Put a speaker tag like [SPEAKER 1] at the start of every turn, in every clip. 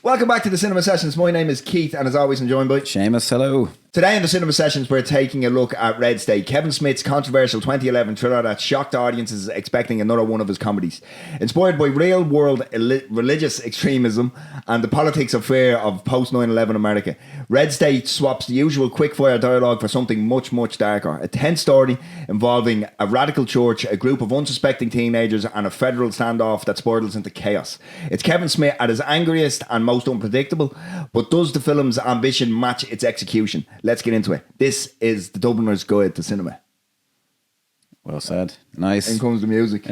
[SPEAKER 1] Welcome back to the Cinema Sessions. My name is Keith, and as always, I'm joined by
[SPEAKER 2] Seamus. Hello.
[SPEAKER 1] Today in the Cinema Sessions, we're taking a look at Red State, Kevin Smith's controversial 2011 thriller that shocked audiences expecting another one of his comedies. Inspired by real-world religious extremism and the politics of fear of post-9/11 America, Red State swaps the usual quick-fire dialogue for something much, much darker. A tense story involving a radical church, a group of unsuspecting teenagers, and a federal standoff that spirals into chaos. It's Kevin Smith at his angriest and most unpredictable, but does the film's ambition match its execution? Let's get into it. This is the Dubliner's Guide to Cinema.
[SPEAKER 2] Well said. Nice.
[SPEAKER 1] In comes the music.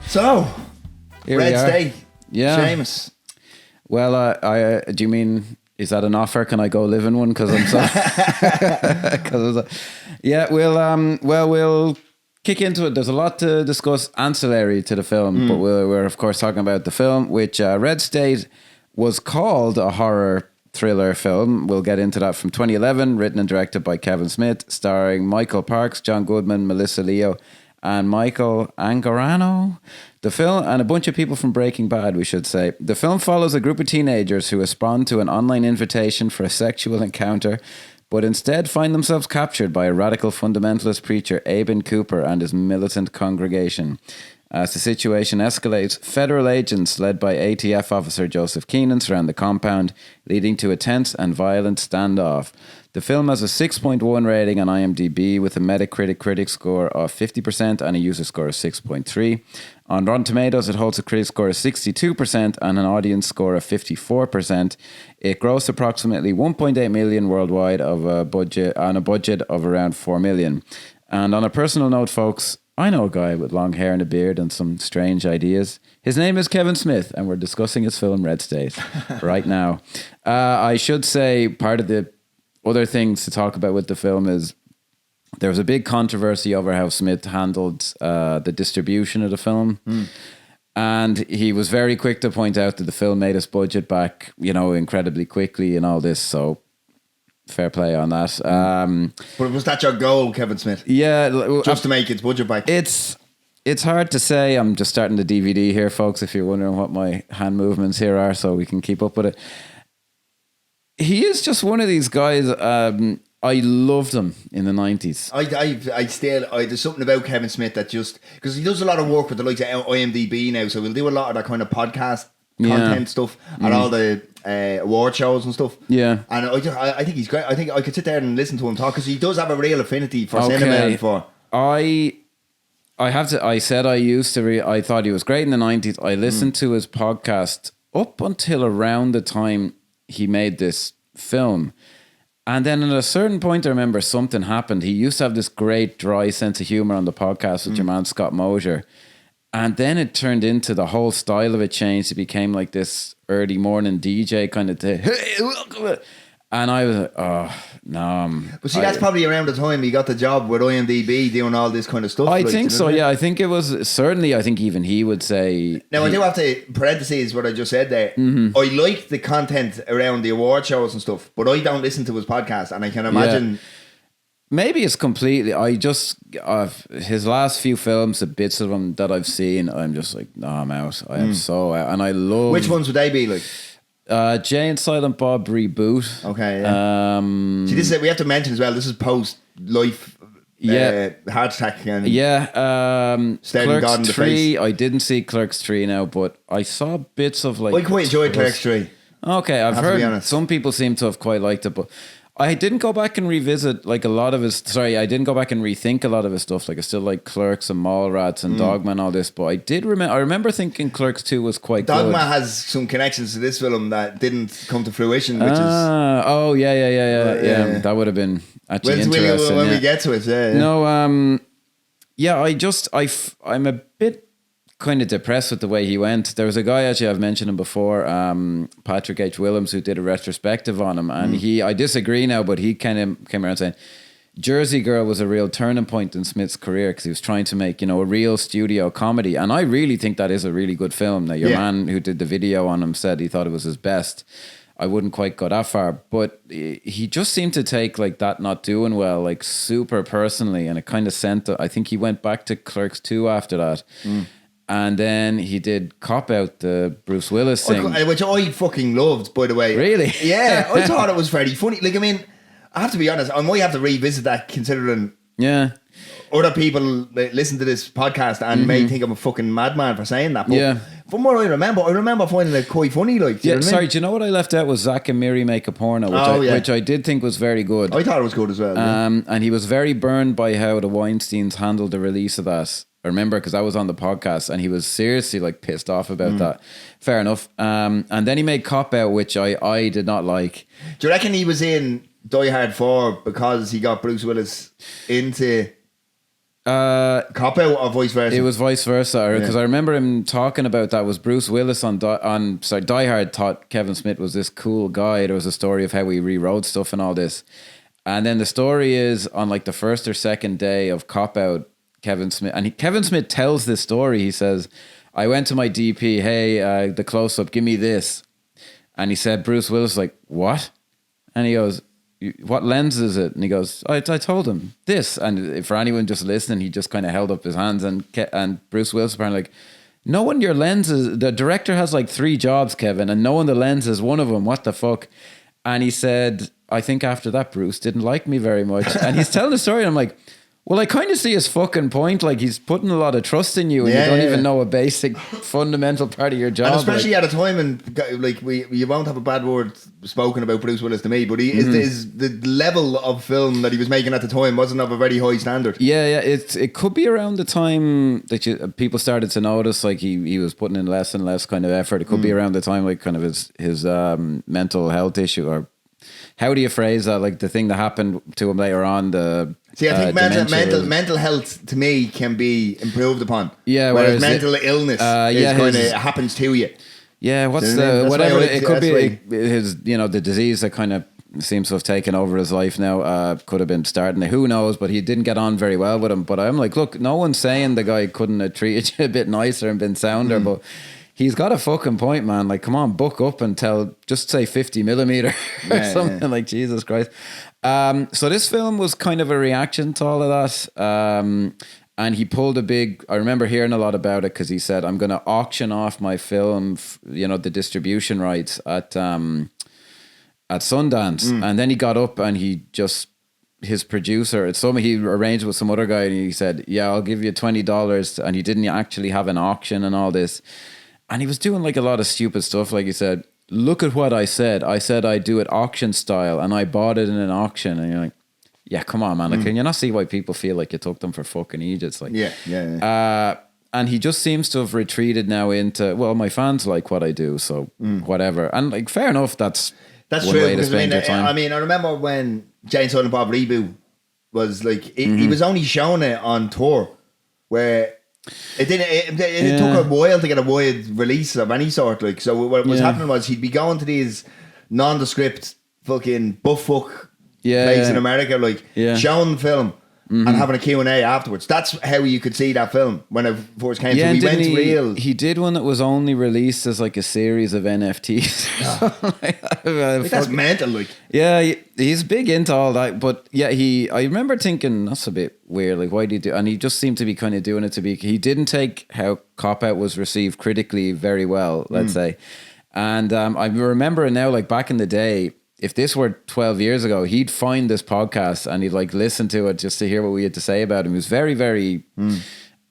[SPEAKER 1] So, Red State.
[SPEAKER 2] Yeah.
[SPEAKER 1] Seamus.
[SPEAKER 2] Well, do you mean, is that an offer? Can I go live in one? Because I'm so... yeah, we'll kick into it. There's a lot to discuss ancillary to the film, but we're of course talking about the film, which Red State was called a horror thriller film. We'll get into that, from 2011, written and directed by Kevin Smith, starring Michael Parks, John Goodman, Melissa Leo, and Michael Angarano. The film, and a bunch of people from Breaking Bad, we should say. The film follows a group of teenagers who respond to an online invitation for a sexual encounter, but instead find themselves captured by a radical fundamentalist preacher, Abin Cooper, and his militant congregation. As the situation escalates, federal agents led by ATF officer Joseph Keenan surround the compound, leading to a tense and violent standoff. The film has a 6.1 rating on IMDb with a Metacritic critic score of 50% and a user score of 6.3. On Rotten Tomatoes, it holds a critic score of 62% and an audience score of 54%. It grossed approximately 1.8 million worldwide on a budget of around 4 million. And on a personal note, folks, I know a guy with long hair and a beard and some strange ideas. His name is Kevin Smith, and we're discussing his film Red State right now. I should say part of the other things to talk about with the film is there was a big controversy over how Smith handled the distribution of the film. And he was very quick to point out that the film made its budget back, incredibly quickly and all this. So fair play on that.
[SPEAKER 1] But was that your goal, Kevin Smith?
[SPEAKER 2] Yeah.
[SPEAKER 1] Just to make its budget back?
[SPEAKER 2] It's hard to say. I'm just starting the DVD here, folks, if you're wondering what my hand movements here are, so we can keep up with it. He is just one of these guys. I loved him in the 90s.
[SPEAKER 1] There's something about Kevin Smith that just, because he does a lot of work with the likes of IMDb now, so we'll do a lot of that kind of podcast content stuff and all the award shows and stuff.
[SPEAKER 2] Yeah. And
[SPEAKER 1] I think he's great. I think I could sit there and listen to him talk, because he does have a real affinity for cinema and for... I said I thought he was great in the 90s. I listened to his podcast up until around the time he made this film. And then at a certain point, I remember something happened. He used to have this great dry sense of humor on the podcast with your man Scott Mosier. And then it turned into, the whole style of it changed. It became like this early morning DJ kind of thing. Hey, welcome. And I was like, oh, no. But see, that's probably around the time he got the job with IMDb doing all this kind of stuff.
[SPEAKER 2] I think so, yeah. I think it was, certainly, I think even he would say...
[SPEAKER 1] Now, I do have to parentheses what I just said there. I like the content around the award shows and stuff, but I don't listen to his podcast, and I can imagine...
[SPEAKER 2] Yeah. Maybe it's completely... his last few films, the bits of them that I've seen, I'm just like, no, I'm out. I am so out. And I love...
[SPEAKER 1] Which ones would they be like?
[SPEAKER 2] Jay and Silent Bob reboot.
[SPEAKER 1] Okay, yeah. See, this is, we have to mention as well, this is post-life heart attack. And
[SPEAKER 2] Clerks 3, I didn't see Clerks 3 now, but I saw bits of like...
[SPEAKER 1] I quite enjoyed Clerks 3.
[SPEAKER 2] Okay, I've heard some people seem to have quite liked it, but I didn't go back and revisit like a lot of his... Sorry, I didn't go back and rethink a lot of his stuff. Like, I still like Clerks and Mallrats and Dogma and all this, but I did remember... I remember thinking Clerks 2 was quite good.
[SPEAKER 1] Dogma has some connections to this film that didn't come to fruition, which is...
[SPEAKER 2] Oh, yeah. That would have been actually interesting.
[SPEAKER 1] When we get to it, yeah.
[SPEAKER 2] No, I'm a bit kind of depressed with the way he went. There was a guy, actually, I've mentioned him before, Patrick H. Willems, who did a retrospective on him, and I disagree now, but he kind of came around saying Jersey Girl was a real turning point in Smith's career because he was trying to make, a real studio comedy. And I really think that is a really good film. Now, your man who did the video on him said he thought it was his best. I wouldn't quite go that far, but he just seemed to take like that not doing well, like super personally. And it kind of I think he went back to Clerks 2 after that. And then he did Cop Out, the Bruce Willis thing.
[SPEAKER 1] Which I fucking loved, by the way.
[SPEAKER 2] Really?
[SPEAKER 1] Yeah, I thought it was very funny. Like, I mean, I have to be honest, I might have to revisit that considering other people listen to this podcast and may think I'm a fucking madman for saying that. But from what I remember finding it quite funny. Like,
[SPEAKER 2] do you know what I left out was Zach and Miri Make a Porno, which I did think was very good.
[SPEAKER 1] I thought it was good as well.
[SPEAKER 2] And he was very burned by how the Weinsteins handled the release of that. I remember because I was on the podcast and he was seriously like pissed off about that. Fair enough. And then he made Cop Out, which I did not like.
[SPEAKER 1] Do you reckon he was in Die Hard 4 because he got Bruce Willis into Cop Out or vice versa?
[SPEAKER 2] It was vice versa because I remember him talking about that. Was Bruce Willis on Die Hard thought Kevin Smith was this cool guy. There was a story of how he rewrote stuff and all this. And then the story is on like the first or second day of Cop Out, Kevin Smith tells this story. He says, I went to my DP, hey, the close-up, give me this. And he said, Bruce Willis like, what? And he goes, what lens is it? And he goes, I told him this. And for anyone just listening, he just kind of held up his hands and Bruce Willis apparently like, knowing your lenses, the director has like 3 jobs, Kevin, and knowing the lens is one of them. What the fuck? And he said, I think after that, Bruce didn't like me very much. And he's telling the story and I'm like, well, I kind of see his fucking point. Like, he's putting a lot of trust in you and you don't even know a basic fundamental part of your job.
[SPEAKER 1] And especially at a time, and like, you won't have a bad word spoken about Bruce Willis to me, but he is the level of film that he was making at the time wasn't of a very high standard.
[SPEAKER 2] Yeah. It could be around the time that people started to notice, like, he was putting in less and less kind of effort. It could be around the time, like, kind of his mental health issue, or how do you phrase that? Like, the thing that happened to him later on,
[SPEAKER 1] I think mental health to me can be improved upon.
[SPEAKER 2] Yeah,
[SPEAKER 1] whereas mental illness is kind of happens to you.
[SPEAKER 2] Yeah, what's whatever it could be his the disease that kind of seems to have taken over his life now. Could have been starting. Who knows? But he didn't get on very well with him. But I'm like, look, no one's saying the guy couldn't have treated you a bit nicer and been sounder, but he's got a fucking point, man. Like, come on, book up and just say 50mm or something. Like, Jesus Christ. So this film was kind of a reaction to all of that. And he pulled I remember hearing a lot about it because he said, I'm going to auction off my film, the distribution rights at Sundance. And then he got up and his producer, he arranged with some other guy and he said, yeah, I'll give you $20. And he didn't actually have an auction and all this. And he was doing like a lot of stupid stuff. Like he said, look at what I said. I said I'd do it auction style and I bought it in an auction. And you're like, yeah, come on, man. Like, can you not see why people feel like you took them for fucking idiots? Like, yeah. And he just seems to have retreated now into, well, my fans like what I do, so whatever. And like, fair enough, that's one
[SPEAKER 1] true,
[SPEAKER 2] way to spend your time.
[SPEAKER 1] I mean, I remember when Jane Silent Bob Reboot was like, he was only showing it on tour, where it took a while to get a wide release of any sort. Like, so what was happening was he'd be going to these nondescript fucking buff-fuck place in America, like showing the film and having a Q&A afterwards. That's how you could see that film when it first came. So
[SPEAKER 2] he did one that was only released as like a series of NFTs.
[SPEAKER 1] That's mental. Like,
[SPEAKER 2] yeah, he's big into all that. But yeah, I remember thinking that's a bit weird. Like, why do you do? And he just seemed to be kind of doing it to be. He didn't take how Cop Out was received critically very well, let's say. And I remember now, like back in the day, if this were 12 years ago, he'd find this podcast and he'd like listen to it just to hear what we had to say about him. He was very, very...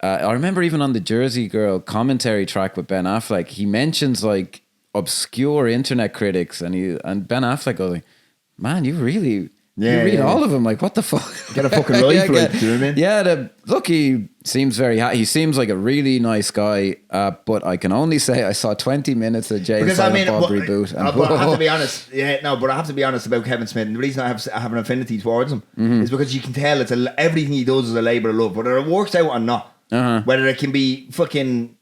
[SPEAKER 2] I remember even on the Jersey Girl commentary track with Ben Affleck, he mentions like obscure internet critics and Ben Affleck goes like, man, you really... you read all of them, like, what the fuck?
[SPEAKER 1] Get a fucking life, do you know what I mean?
[SPEAKER 2] Yeah, look, he seems he seems like a really nice guy, but I can only say I saw 20 minutes of Jay Silent Bob Reboot.
[SPEAKER 1] But I have to be honest, but I have to be honest about Kevin Smith, and the reason I have an affinity towards him is because you can tell everything he does is a labour of love, whether it works out or not, whether it can be fucking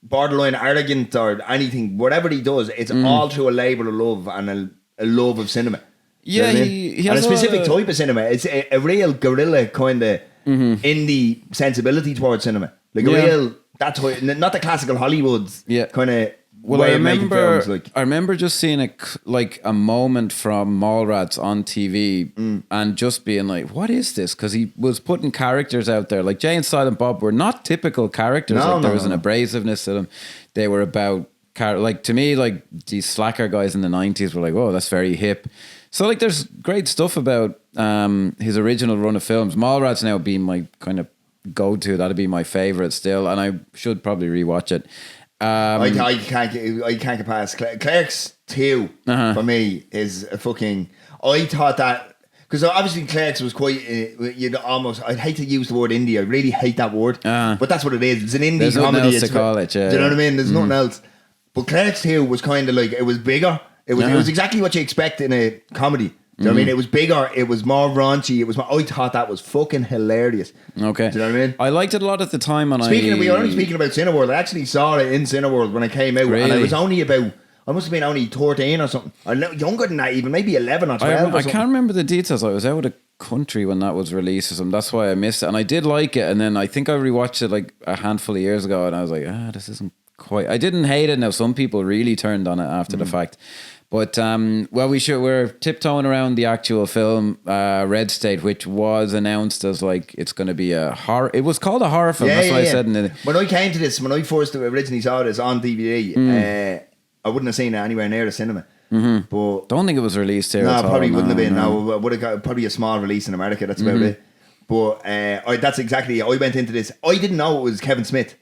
[SPEAKER 1] borderline arrogant or anything, whatever he does, it's all through a labour of love and a love of cinema.
[SPEAKER 2] Yeah,
[SPEAKER 1] you know
[SPEAKER 2] he
[SPEAKER 1] and
[SPEAKER 2] has
[SPEAKER 1] a specific type of cinema. It's a real guerrilla kind of indie sensibility towards cinema. Like a real, that's why, not the classical Hollywood kind of way of making films. Like.
[SPEAKER 2] I remember just seeing a moment from Mallrats on TV and just being like, what is this? Because he was putting characters out there. Like Jay and Silent Bob were not typical characters. There was an abrasiveness to them. They were about, like to me, like these slacker guys in the 90s were like, oh, that's very hip. So like there's great stuff about his original run of films. Mallrats now being my kind of go-to. That'd be my favourite still. And I should probably rewatch it.
[SPEAKER 1] I can't get past Clerks 2 for me is a fucking. I thought that because obviously Clerks was quite almost. I'd hate to use the word indie. I really hate that word, but that's what it is. It's an indie comedy.
[SPEAKER 2] Else to call it, yeah.
[SPEAKER 1] Do you know what I mean? There's nothing else. But Clerks 2 was kind of like it was bigger. It was exactly what you expect in a comedy. Do you know what I mean? It was bigger, it was more raunchy, I thought that was fucking hilarious.
[SPEAKER 2] Okay.
[SPEAKER 1] Do you know what I mean?
[SPEAKER 2] I liked it a lot at the time. And
[SPEAKER 1] we were only speaking about Cineworld. I actually saw it in Cineworld when it came out. Really? And I was only about, I must have been only 13 or something. Or younger than that even, maybe 11 or 12
[SPEAKER 2] I can't remember the details. I was out of the country when that was released or something. That's why I missed it. And I did like it. And then I think I rewatched it like a handful of years ago and I was like, this isn't quite... I didn't hate it. Now, some people really turned on it after the fact. But we're tiptoeing around the actual film, Red State, which was announced as like it's going to be a horror. It was called a horror film. That's what I said.
[SPEAKER 1] When I came to this, when I first originally saw this on DVD, I wouldn't have seen it anywhere near the cinema. But
[SPEAKER 2] don't think it was released here.
[SPEAKER 1] No, probably wouldn't have been. No, I would have got probably a small release in America. That's about it. But that's exactly. I went into this. I didn't know it was Kevin Smith.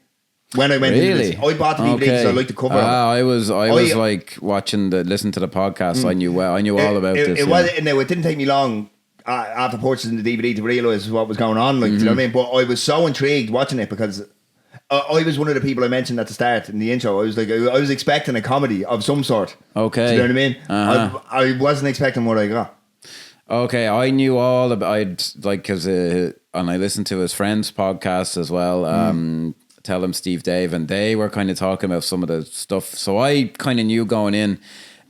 [SPEAKER 1] When I went into this, I bought the DVD because I liked the cover.
[SPEAKER 2] I was like listening to the podcast. I knew all about this.
[SPEAKER 1] It didn't take me long after purchasing the DVD to realise what was going on. Like, do you know what I mean? But I was so intrigued watching it because I was one of the people I mentioned at the start in the intro. I was like, I was expecting a comedy of some sort.
[SPEAKER 2] Okay,
[SPEAKER 1] do you know what I mean? I wasn't expecting what I got.
[SPEAKER 2] Okay, I knew all about. Because and I listened to his friend's podcast as well. Tell him Steve Dave, and they were kind of talking about some of the stuff. So I kind of knew going in.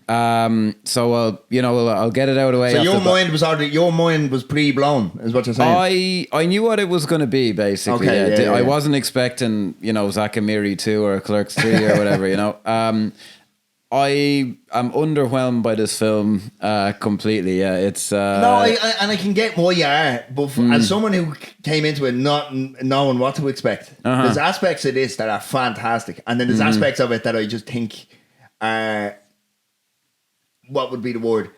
[SPEAKER 2] So I'll get it out of the way.
[SPEAKER 1] So your mind was pre-blown, is what you're saying?
[SPEAKER 2] I knew what it was going to be, basically.
[SPEAKER 1] Okay,
[SPEAKER 2] I wasn't expecting, Zack and Miri 2 or Clerks 3 or whatever, I am underwhelmed by this film completely. Yeah, it's
[SPEAKER 1] I can get why you are, but as someone who came into it not knowing what to expect, there's aspects of this that are fantastic, and then there's aspects of it that I just think are what would be the word?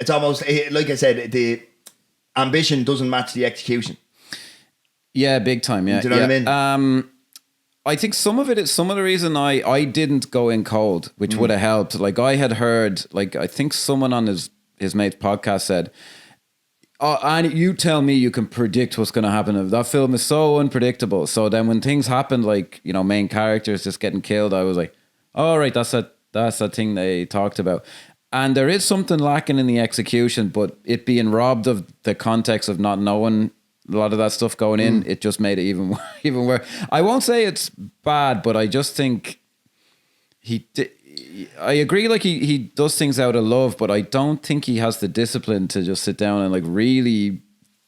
[SPEAKER 1] It's almost like I said, the ambition doesn't match the execution.
[SPEAKER 2] Yeah, big time. Yeah,
[SPEAKER 1] do you know what I mean?
[SPEAKER 2] I think some of the reason I didn't go in cold, which would have helped. Like I had heard, like I think someone on his mate's podcast said, and you tell me you can predict what's going to happen. That film is so unpredictable. So then when things happen, like, main characters just getting killed, I was like, all right, that's that thing they talked about. And there is something lacking in the execution, but it being robbed of the context of not knowing a lot of that stuff going in, it just made it even worse. I won't say it's bad, but I just think I agree, like he does things out of love, but I don't think he has the discipline to just sit down and like really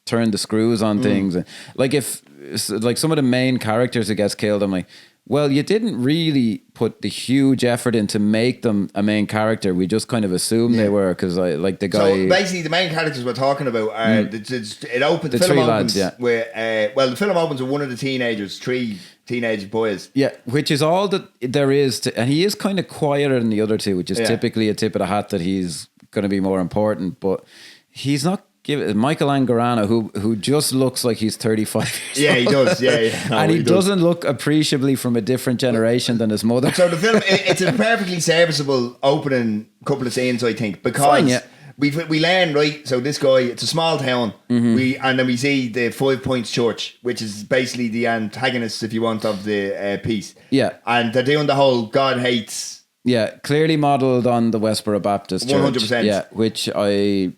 [SPEAKER 2] turn the screws on things. And like if like some of the main characters who gets killed, I'm like, well, you didn't really put the huge effort in to make them a main character. We just kind of assumed they were, because I like the guy.
[SPEAKER 1] So basically, the main characters we're talking about are it opens. The film opens with the film opens with one of the teenagers, 3 teenage boys.
[SPEAKER 2] Yeah, which is all that there is to, and he is kind of quieter than the other two, which is typically a tip of the hat that he's going to be more important, but he's not. Michael Angarano, who just looks like he's 35 years old.
[SPEAKER 1] Yeah, he does. Yeah. No,
[SPEAKER 2] and he doesn't look appreciabably from a different generation than his mother.
[SPEAKER 1] So the film, it's a perfectly serviceable opening couple of scenes, I think, because we learn, right? So this guy, it's a small town. And then we see the 5 Points Church, which is basically the antagonists, if you want, of the piece.
[SPEAKER 2] Yeah,
[SPEAKER 1] and they're doing the whole God hates.
[SPEAKER 2] Yeah, clearly modelled on the Westboro Baptist Church.
[SPEAKER 1] 100%.
[SPEAKER 2] Yeah, which I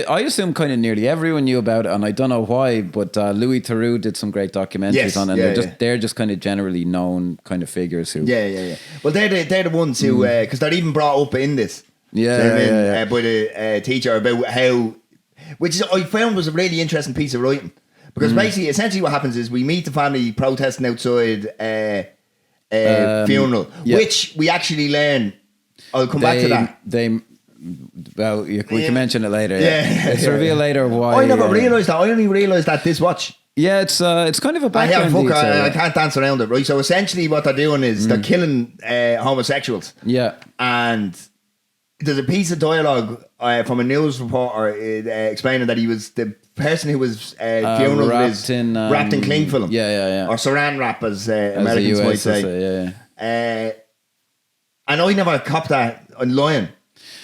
[SPEAKER 2] assume kind of nearly everyone knew about it, and I don't know why, but Louis Theroux did some great documentaries on it. And they're just kind of generally known kind of figures who.
[SPEAKER 1] Yeah. Well, they're the ones who because they're even brought up in this. by the teacher about how, which is, I found was a really interesting piece of writing. Because basically, essentially what happens is we meet the family protesting outside funeral, which we actually learn. I'll come back to that.
[SPEAKER 2] We can mention it later. It's revealed later why.
[SPEAKER 1] I never realised that. I only realised that this watch.
[SPEAKER 2] Yeah, it's kind of a background detail.
[SPEAKER 1] I can't dance around it, right? So essentially what they're doing is they're killing homosexuals.
[SPEAKER 2] Yeah.
[SPEAKER 1] And there's a piece of dialogue from a news reporter explaining that he was the person who was funeral wrapped in cling film. Or saran wrap, as Americans might say. And I never copped that online.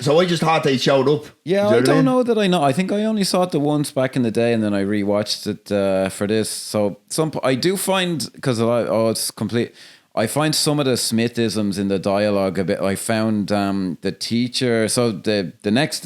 [SPEAKER 1] So I just thought they showed up.
[SPEAKER 2] Yeah, I don't know that I know. I think I only saw it the once back in the day, and then I rewatched it for this. So I do find, because it's complete. I find some of the Smithisms in the dialogue a bit. I found the teacher. So the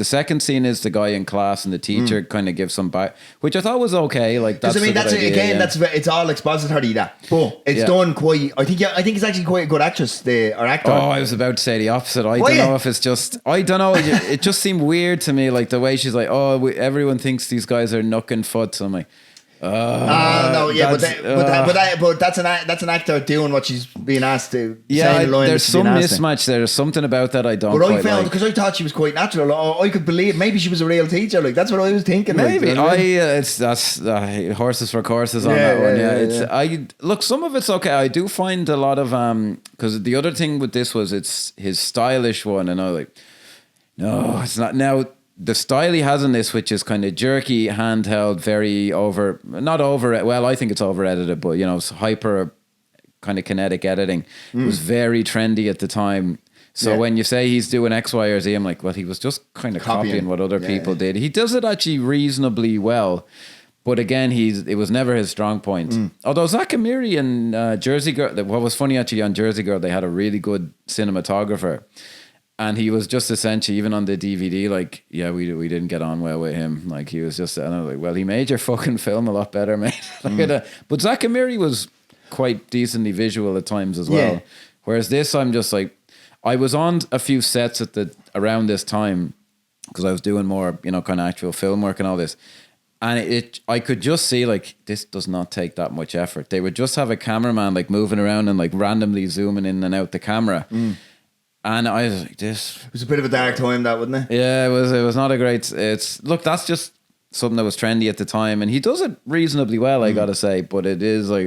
[SPEAKER 2] second scene is the guy in class, and the teacher kind of gives some back, which I thought was okay. Like that's
[SPEAKER 1] it's all expository that, but it's done quite. I think it's actually quite a good actress, or actor.
[SPEAKER 2] Oh, I was about to say the opposite. I don't know if it's just. I don't know. It just seemed weird to me, like the way she's like, everyone thinks these guys are knucking foot. So I'm like.
[SPEAKER 1] But that's an actor doing what she's being asked to.
[SPEAKER 2] Yeah, there's some mismatch there. There's something about that I don't.
[SPEAKER 1] But I found, because I thought she was quite natural. I could believe maybe she was a real teacher. Like that's what I was thinking.
[SPEAKER 2] Maybe that's horses for courses on that one. Look, some of it's okay. I do find a lot of because the other thing with this was it's his stylish one, and I was like, no, it's not now. The style he has in this, which is kind of jerky, handheld, very I think it's over edited, but it's hyper kind of kinetic editing. It was very trendy at the time. So when you say he's doing X, Y, or Z, I'm like, well, he was just kind of copying what other people did. He does it actually reasonably well. But again, it was never his strong point. Although Zach Amiri and Jersey Girl, what was funny actually on Jersey Girl, they had a really good cinematographer. And he was just essentially, even on the DVD, like, we didn't get on well with him. Like, he was just, and I was like, well, he made your fucking film a lot better, mate. But Zach Amiri was quite decently visual at times as well. Yeah. Whereas this, I'm just like, I was on a few sets around this time because I was doing more, kind of actual film work and all this. And I could just see, like, this does not take that much effort. They would just have a cameraman, like, moving around and, like, randomly zooming in and out the camera. And I was like, this... It
[SPEAKER 1] was a bit of a dark time, that, wasn't it?
[SPEAKER 2] Yeah, it was not a great... Look, that's just something that was trendy at the time. And he does it reasonably well, I gotta say. But it is like,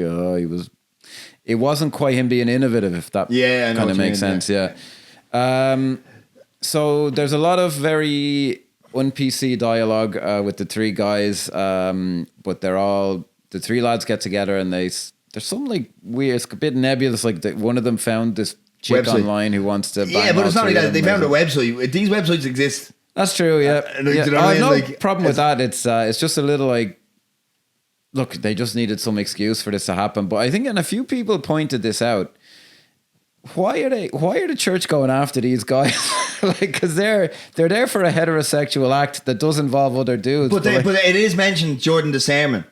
[SPEAKER 2] it wasn't quite him being innovative, if that kind of makes sense, So there's a lot of very un-PC dialogue with the three guys. But the three lads get together and there's some, like, weird... It's a bit nebulous. Like, one of them found this... chick website online who wants to bang
[SPEAKER 1] but it's not like that. They found a website. These websites exist.
[SPEAKER 2] That's true, yeah. I have no problem with that. It's just a little like, look, they just needed some excuse for this to happen. But I think, and a few people pointed this out, why are the church going after these guys? Like, because they're there for a heterosexual act that does involve other dudes.
[SPEAKER 1] But it is mentioned Jordan the sermon.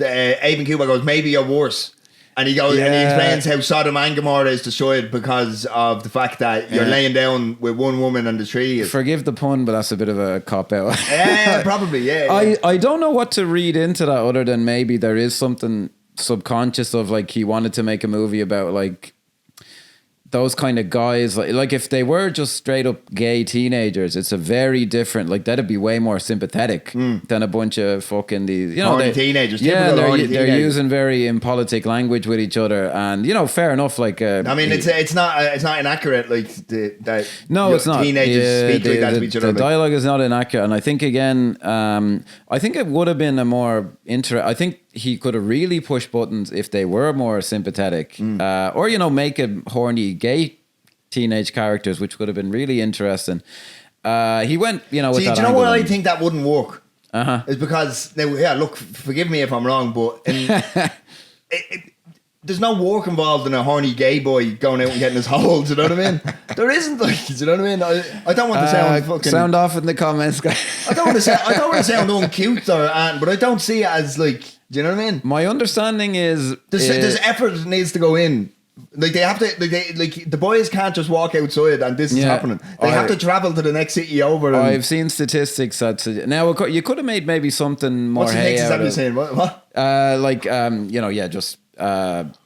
[SPEAKER 1] Abin Cooper goes, maybe you're worse. And he goes and he explains how Sodom and Gomorrah is destroyed because of the fact that you're laying down with one woman and the tree.
[SPEAKER 2] Forgive the pun, but that's a bit of a cop-out.
[SPEAKER 1] Yeah, probably,
[SPEAKER 2] I don't know what to read into that other than maybe there is something subconscious of, like, he wanted to make a movie about, like, those kind of guys, like if they were just straight up gay teenagers, it's a very different, like, that'd be way more sympathetic than a bunch of fucking these,
[SPEAKER 1] teenagers.
[SPEAKER 2] Yeah, they're using very impolitic language with each other, and fair enough. Like,
[SPEAKER 1] I mean, it's not inaccurate. Like
[SPEAKER 2] it's not.
[SPEAKER 1] Teenagers speak like that to each other.
[SPEAKER 2] The dialogue is not inaccurate, and I think again, I think it would have been a more I think he could have really pushed buttons if they were more sympathetic, or make a horny gay teenage characters, which would have been really interesting. He went, with that.
[SPEAKER 1] Do you know why I think that wouldn't work? Is because look, forgive me if I'm wrong, but there's no work involved in a horny gay boy going out and getting his hole. Do you know what I mean? There isn't, like, do you know what I mean? I don't want to sound fucking...
[SPEAKER 2] Sound off in the comments, guys.
[SPEAKER 1] I don't want to sound uncute but I don't see it as, like, do you know what I mean?
[SPEAKER 2] My understanding is...
[SPEAKER 1] There's effort that needs to go in Like they have to, like the boys can't just walk outside and this is happening. They have to travel to the next city over.
[SPEAKER 2] I've seen statistics that now you could have made maybe something more.
[SPEAKER 1] What's the next step you're saying? What?
[SPEAKER 2] Just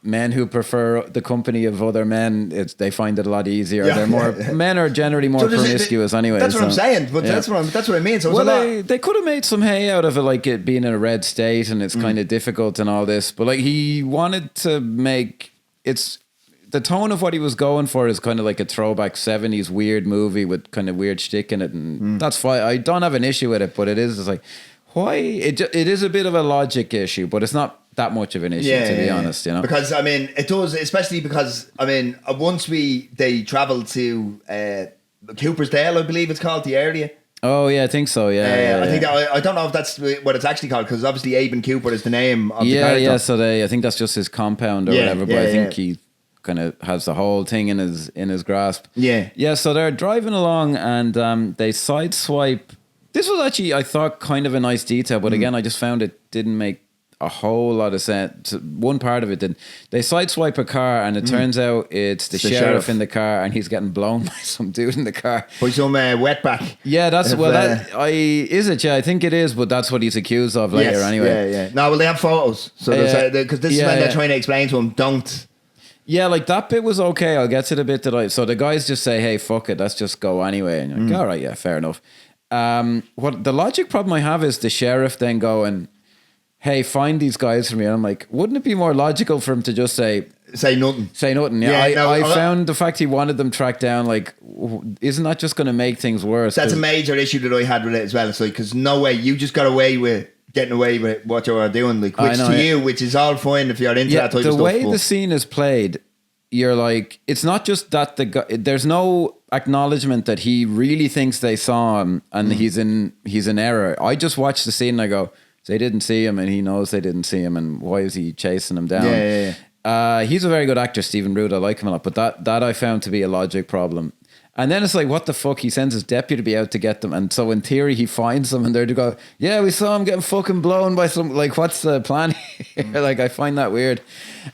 [SPEAKER 2] men who prefer the company of other men. They find it a lot easier. They're more men are generally more promiscuous anyway.
[SPEAKER 1] That's what I'm saying. But that's what I mean. So
[SPEAKER 2] they could have made some hay out of it, like it being in a red state and it's kind of difficult and all this. But like he wanted to make the tone of what he was going for is kind of like a throwback 70s weird movie with kind of weird shtick in it, and that's fine. I don't have an issue with it, but it's like, why? It is a bit of a logic issue, but it's not that much of an issue, to be honest, you know.
[SPEAKER 1] Because I mean, it does, especially because I mean, once they travelled to Coopersdale, I believe it's called, the area.
[SPEAKER 2] Oh yeah, I think so. I
[SPEAKER 1] think I don't know if that's what it's actually called, because obviously Abin Cooper is the name of the character.
[SPEAKER 2] Yeah. So I think that's just his compound or whatever. But I think he kind of has the whole thing in his grasp. Yeah. So they're driving along and they sideswipe. This was actually, I thought, kind of a nice detail, but again, I just found it didn't make a whole lot of sense. One part of it did. They sideswipe a car and it turns out it's the sheriff in the car and he's getting blown by some dude in the car.
[SPEAKER 1] By some wetback.
[SPEAKER 2] Yeah, is it? Yeah, I think it is, but that's what he's accused of later anyway.
[SPEAKER 1] Yeah. No, well, they have photos. So because this is when they're trying to explain to him, don't.
[SPEAKER 2] Yeah, like that bit was okay. I'll get to the bit so the guys just say, hey, fuck it, let's just go anyway. And you're like, all right, yeah, fair enough. What the logic problem I have is the sheriff then going, hey, find these guys for me. And I'm like, wouldn't it be more logical for him to just say
[SPEAKER 1] nothing?
[SPEAKER 2] Yeah, I found the fact he wanted them tracked down, like, isn't that just going to make things worse?
[SPEAKER 1] That's a major issue that I had with it as well. It's like, because no way, you just got away with getting away with what you were doing, like, which is all fine if you're into that type of stuff.
[SPEAKER 2] The way the scene is played, you're like, it's not just that the guy, there's no acknowledgement that he really thinks they saw him and he's in error. I just watched the scene and I go, they didn't see him and he knows they didn't see him, and why is he chasing him down? He's a very good actor, Stephen Root. I like him a lot, but that I found to be a logic problem. And then it's like, what the fuck? He sends his deputy to be out to get them, and so in theory he finds them and they're to go, yeah, we saw him getting fucking blown by some, like, what's the plan here? Like, I find that weird.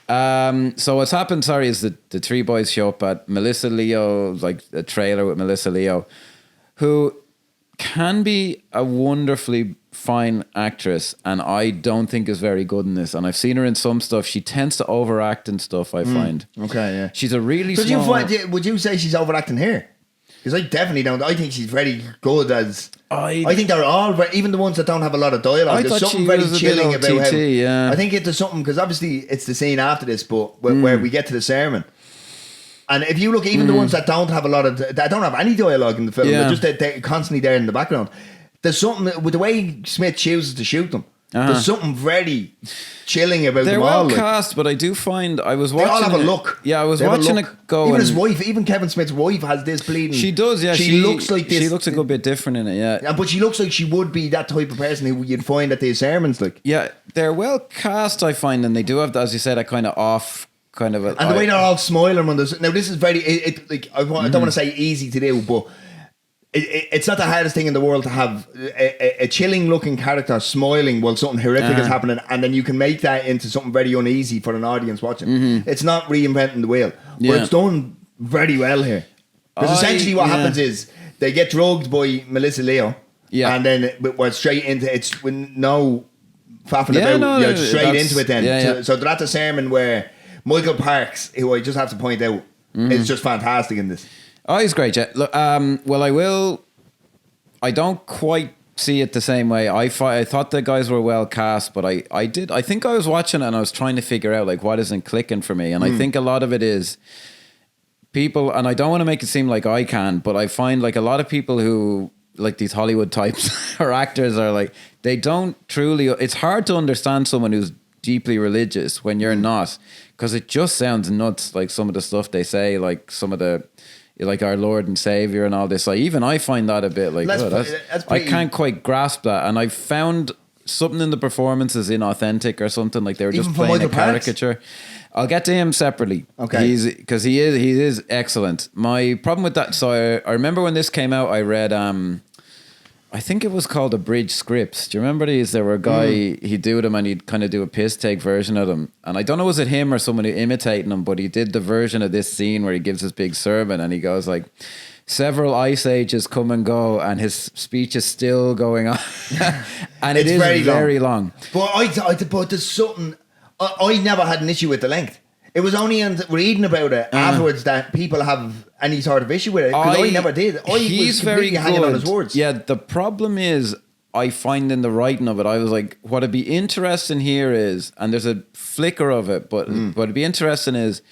[SPEAKER 2] So what's happened, is that the three boys show up at Melissa Leo, like a trailer with Melissa Leo, who can be a wonderfully fine actress, and I don't think is very good in this. And I've seen her in some stuff. She tends to overact in stuff, I find.
[SPEAKER 1] Okay, yeah.
[SPEAKER 2] She's a really
[SPEAKER 1] would you say she's overacting here? Because I definitely don't. I think she's very good as... I think they're all... Even the ones that don't have a lot of dialogue. There's something very chilling about how... I think there's something... Because obviously it's the scene after this, but where we get to the sermon. And if you look, even the ones that don't have a lot of... That don't have any dialogue in the film. They're constantly there in the background. There's something... With the way Smith chooses to shoot them, there's something very chilling about them all.
[SPEAKER 2] They're well cast, but I do find... I was watching...
[SPEAKER 1] They all have a look.
[SPEAKER 2] Yeah, I was watching it go...
[SPEAKER 1] Even his wife, even Kevin Smith's wife has this bleeding...
[SPEAKER 2] She does, yeah.
[SPEAKER 1] She looks like this...
[SPEAKER 2] She looks a good bit different in it, yeah.
[SPEAKER 1] But she looks like she would be that type of person who you'd find at these sermons, like.
[SPEAKER 2] Yeah, they're well cast, I find, and they do have, as you said, a kind of off... kind of
[SPEAKER 1] and the way they're all smiling when there's... Now, this is very... I don't want to say easy to do, but... It's not the hardest thing in the world to have a chilling looking character smiling while something horrific is happening, and then you can make that into something very uneasy for an audience watching. It's not reinventing the wheel, but it's done very well here. Because essentially what happens is they get drugged by Melissa Leo, and then we're straight into it's with no faffing about. You're straight into it then. So they're at the sermon where Michael Parks, who I just have to point out, is just fantastic in this.
[SPEAKER 2] Oh, he's great, yeah. Look, well, I don't quite see it the same way. I thought the guys were well cast, but I think I was watching it and I was trying to figure out, like, what isn't clicking for me. And I think a lot of it is people, and I don't want to make it seem like I can, but I find, like, a lot of people who, like, these Hollywood types or actors are like, they don't truly, it's hard to understand someone who's deeply religious when you're not, because it just sounds nuts, like some of the stuff they say, like some of the... like our Lord and Savior and all this. Like, even I find that a bit like, I can't quite grasp that. And I found something in the performances inauthentic or something, like they were just playing a caricature. I'll get to him separately. Okay. Because he is excellent. My problem with that, so I remember when this came out, I read I think it was called Abridged Scripts. Do you remember these? There were a guy, he'd do them and he'd kind of do a piss take version of them. And I don't know, was it him or someone imitating him, but he did the version of this scene where he gives his big sermon and he goes like, several ice ages come and go and his speech is still going on. And it's very long.
[SPEAKER 1] But there's something, I never had an issue with the length. It was only in reading about it afterwards that people have any sort of issue with it. Because I never did.
[SPEAKER 2] He's very good.
[SPEAKER 1] Hanging on his words.
[SPEAKER 2] Yeah, the problem is, I find in the writing of it, I was like, what'd be interesting here is, and there's a flicker of it, but what'd be interesting is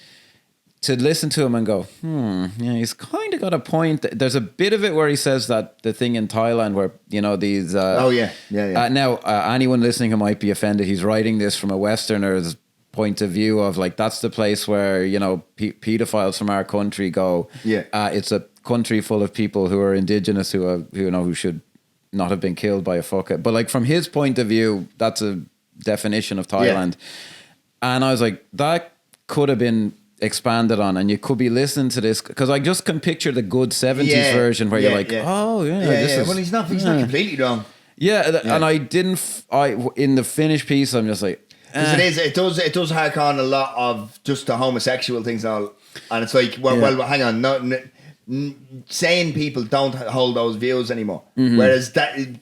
[SPEAKER 2] to listen to him and go, yeah, he's kind of got a point. There's a bit of it where he says that the thing in Thailand where, you know, these... now, anyone listening who might be offended, he's writing this from a Westerner's point of view of like, that's the place where, you know, pedophiles from our country go. It's a country full of people who are indigenous who should not have been killed by a fucker. But like from his point of view, that's a definition of Thailand. And I was like, that could have been expanded on, and you could be listening to this because I just can picture the good 70s version where you're like, oh yeah,
[SPEAKER 1] well, he's not completely wrong.
[SPEAKER 2] And I didn't. In the finished piece, I'm just like,
[SPEAKER 1] because it does hack on a lot of just the homosexual things and all, and it's like, well, hang on, sane people don't hold those views anymore, whereas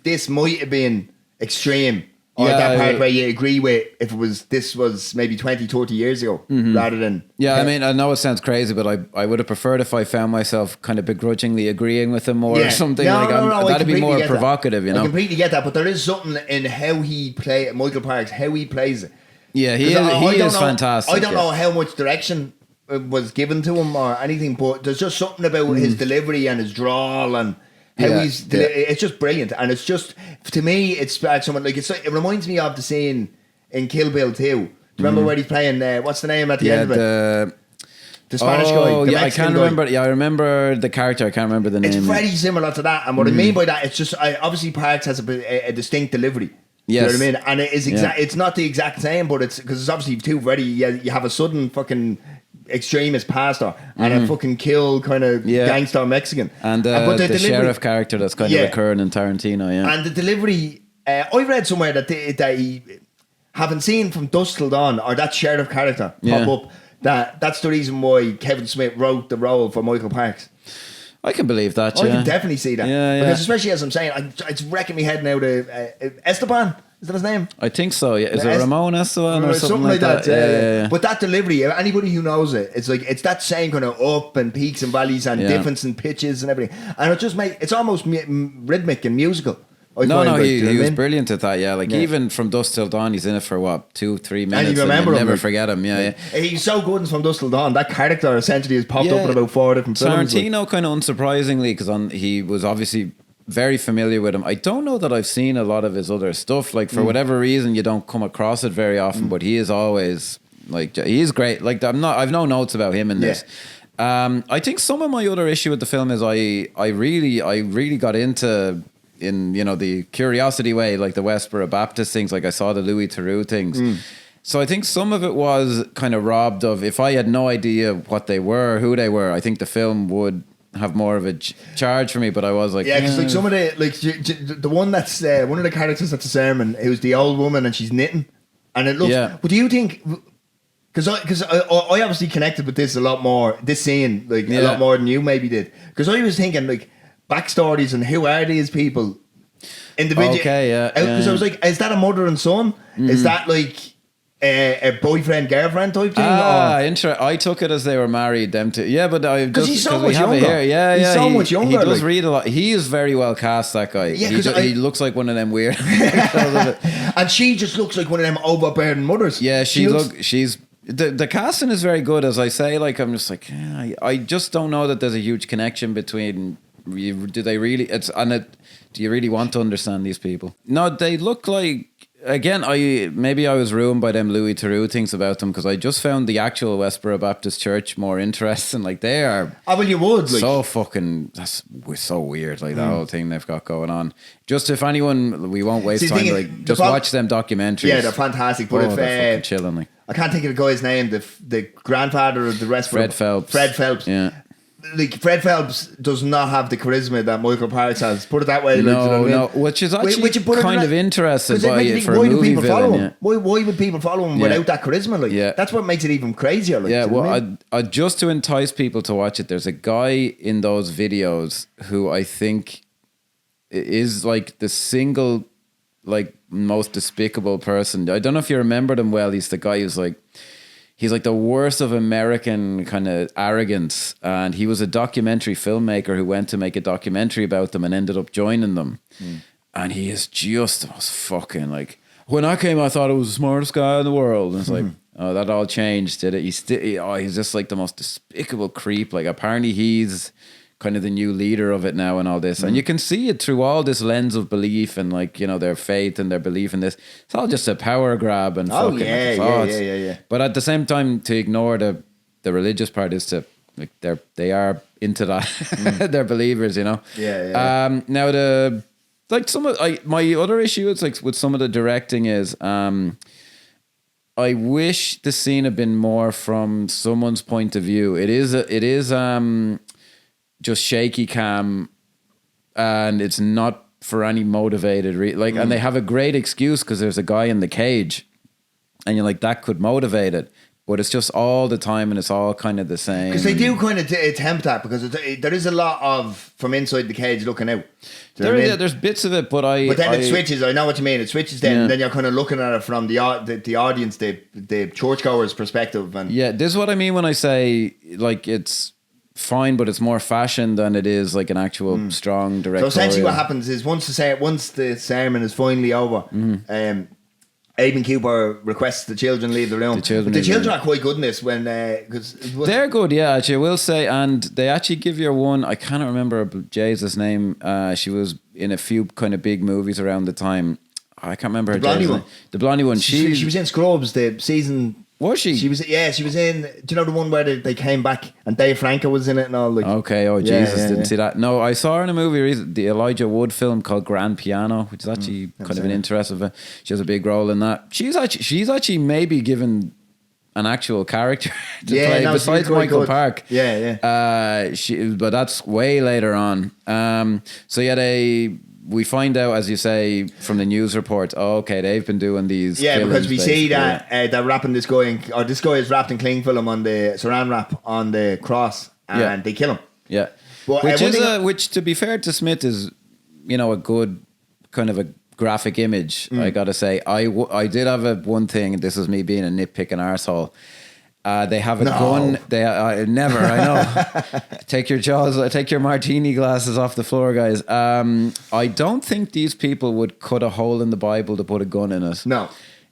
[SPEAKER 1] this might have been extreme. Or that part where you agree with if this was maybe 20, 30 years ago rather than...
[SPEAKER 2] I mean, I know it sounds crazy, but I would have preferred if I found myself kind of begrudgingly agreeing with him or something. That'd be more provocative, you know?
[SPEAKER 1] I completely get that, but there is something in how he plays, Michael Parks, how he plays it.
[SPEAKER 2] Yeah, he is fantastic.
[SPEAKER 1] I don't know how much direction was given to him or anything, but there's just something about his delivery and his drawl and... it's just brilliant, and it's just, to me, it's like someone like it reminds me of the scene in Kill Bill 2. Do you remember where he's playing? What's the name at the end of it? The Spanish guy.
[SPEAKER 2] I can't remember. Yeah, I remember the character. I can't remember the name.
[SPEAKER 1] It's very similar to that, and what I mean by that, it's just obviously Parks has a distinct delivery. Yes. You know what I mean? And it is it's not the exact same, but it's because it's obviously too very. You have a sudden fucking extremist pastor and a fucking kill kind of gangster Mexican,
[SPEAKER 2] and but the sheriff character that's kind of recurring in Tarantino.
[SPEAKER 1] And the delivery, I read somewhere that he haven't seen From Dusk Till Dawn, or that sheriff character pop up. That's the reason why Kevin Smith wrote the role for Michael Parks.
[SPEAKER 2] I can believe that.
[SPEAKER 1] I can definitely see that. Because especially as I'm saying, it's wrecking me head now to Esteban. Is that his name?
[SPEAKER 2] I think so. Yeah, is it Ramon Esteban or something like that? Yeah.
[SPEAKER 1] But that delivery, anybody who knows it, it's like it's that same kind of up and peaks and valleys and difference in pitches and everything, and it just it's almost rhythmic and musical.
[SPEAKER 2] He was brilliant at that. Yeah, even From Dusk Till Dawn, he's in it for 2-3 minutes, and you remember him, never forget him. Yeah.
[SPEAKER 1] He's so good in From Dusk Till Dawn. That character essentially has popped up in about 4 different films.
[SPEAKER 2] Tarantino, kind of unsurprisingly, because he was obviously very familiar with him. I don't know that I've seen a lot of his other stuff. Like for whatever reason, you don't come across it very often. But he is always he is great. Like I've no notes about him in this. I think some of my other issue with the film is I really got into, in the curiosity way, like the Westboro Baptist things. Like I saw the Louis Theroux things. So I think some of it was kind of robbed of, if I had no idea what they were, who they were, I think the film would have more of a charge for me. But I was like,
[SPEAKER 1] because like some of the one that's one of the characters at the sermon, it was the old woman and she's knitting, and it looks. But do you think? Because I obviously connected with this a lot more, this scene, a lot more than you maybe did. Because I was thinking backstories and who are these people individually. Because I was like, is that a mother and son? Is that a boyfriend girlfriend type thing?
[SPEAKER 2] I took it as they were married, them two. Yeah, but because he's so much younger. He's so much younger. He does read a lot. He is very well cast, that guy. Yeah, he looks like one of them weird.
[SPEAKER 1] And she just looks like one of them overbearing mothers.
[SPEAKER 2] Yeah, she's. The casting is very good, as I say. I'm just I just don't know that there's a huge connection between. Do they really? Do you really want to understand these people? No, they look like. Again, maybe I was ruined by them Louis Theroux things about them, because I just found the actual Westboro Baptist Church more interesting. They are.
[SPEAKER 1] Oh, well, you would.
[SPEAKER 2] So fucking. That's so weird. That whole thing they've got going on. Just if anyone, we won't waste time. Just watch them documentaries.
[SPEAKER 1] Yeah, they're fantastic. But
[SPEAKER 2] they're fucking chilling.
[SPEAKER 1] I can't think of the guy's name. The grandfather of the Westboro.
[SPEAKER 2] Fred Phelps.
[SPEAKER 1] Fred Phelps.
[SPEAKER 2] Yeah.
[SPEAKER 1] like Fred Phelps does not have the charisma that Michael Parks has. Put it that way. No,
[SPEAKER 2] which is actually kind of interesting for a movie villain.
[SPEAKER 1] Why would people follow him without that charisma? Like, that's what makes it even crazier. Like,
[SPEAKER 2] well, I just to entice people to watch it, there's a guy in those videos who I think is like the single, like, most despicable person. I don't know if you remember him well. He's the guy who's like, he's like the worst of American kind of arrogance. And he was a documentary filmmaker who went to make a documentary about them and ended up joining them. And he is just the most fucking, like, when I came, I thought it was the smartest guy in the world. And it's like, oh, that all changed, did it? He's just like the most despicable creep. Like, apparently he's kind of the new leader of it now and all this. And you can see it through all this lens of belief and, like, you know, their faith and their belief in this. It's all just a power grab and fucking thoughts.
[SPEAKER 1] Yeah.
[SPEAKER 2] But at the same time, to ignore the religious part is to, like, they are into that. They're believers, you know?
[SPEAKER 1] Yeah.
[SPEAKER 2] Now my other issue is, like, with some of the directing is, I wish the scene had been more from someone's point of view. It is just shaky cam, and it's not for any motivated and they have a great excuse because there's a guy in the cage, and you're like, that could motivate it, but it's just all the time and it's all kind of the same.
[SPEAKER 1] Because they do kind of attempt that, because there is a lot of from inside the cage looking out.
[SPEAKER 2] There's bits of it, but then
[SPEAKER 1] it switches. I know what you mean. It switches then, and then you're kind of looking at it from the audience, the churchgoer's perspective. And
[SPEAKER 2] this is what I mean when I say, like, it's fine, but it's more fashion than it is like an actual strong directorial.
[SPEAKER 1] So essentially what happens is once the sermon is finally over, Abin Cooper requests the children leave the room. The children are quite good in this when
[SPEAKER 2] they're good, actually, I will say. And they actually give you one, I cannot remember Jay's name. She was in a few kind of big movies around the time. I can't remember
[SPEAKER 1] the blondie one.
[SPEAKER 2] The blondie one.
[SPEAKER 1] She was in Scrubs, the season.
[SPEAKER 2] Was she?
[SPEAKER 1] She was in. Do you know the one where they came back and Dave Franco was in it and all? Like,
[SPEAKER 2] okay. Oh, Jesus, didn't see that. No, I saw her in a movie, the Elijah Wood film called Grand Piano, which is actually kind of an interesting. She has a big role in that. She's actually maybe given an actual character to play besides Michael Park. But that's way later on. We find out, as you say, from the news report, they've been doing these.
[SPEAKER 1] Yeah, because we see that they're wrapping this guy this guy is wrapped in cling film on the saran wrap on the cross, and they kill him.
[SPEAKER 2] Yeah, but, which to be fair to Smith is, you know, a good kind of a graphic image. I gotta say, I did have one thing. This is me being a nitpicking arsehole. They have a gun. I know. Take your martini glasses off the floor, guys. I don't think these people would cut a hole in the Bible to put a gun in it.
[SPEAKER 1] No.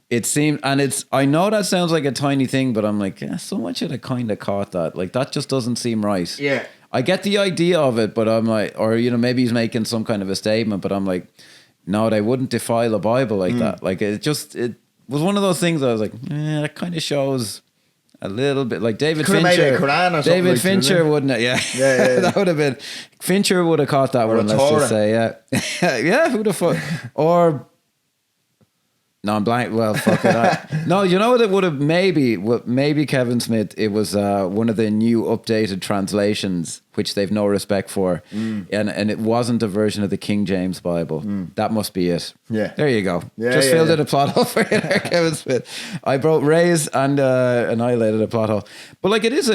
[SPEAKER 2] It seemed, and I know that sounds like a tiny thing, but I'm like, someone should have kind of caught that. Like, that just doesn't seem right.
[SPEAKER 1] Yeah.
[SPEAKER 2] I get the idea of it, but I'm like, or, you know, maybe he's making some kind of a statement, but I'm like, no, they wouldn't defile a Bible like that. Like, it was one of those things I was like, that kind of shows a little bit like David Fincher.
[SPEAKER 1] Made a Quran or
[SPEAKER 2] David Fincher wouldn't it? Yeah. That would have been. Fincher would have caught that one. Let's just say, yeah. Who the fuck? Or no, I'm blank. Well, fuck it. No, you know what? It would have maybe Kevin Smith. It was one of the new updated translations, which they've no respect for, and it wasn't a version of the King James Bible. That must be it.
[SPEAKER 1] Yeah,
[SPEAKER 2] there you go. Just filled in a plot hole for you there, Kevin Smith. I broke raised and annihilated a plot hole. But like, it is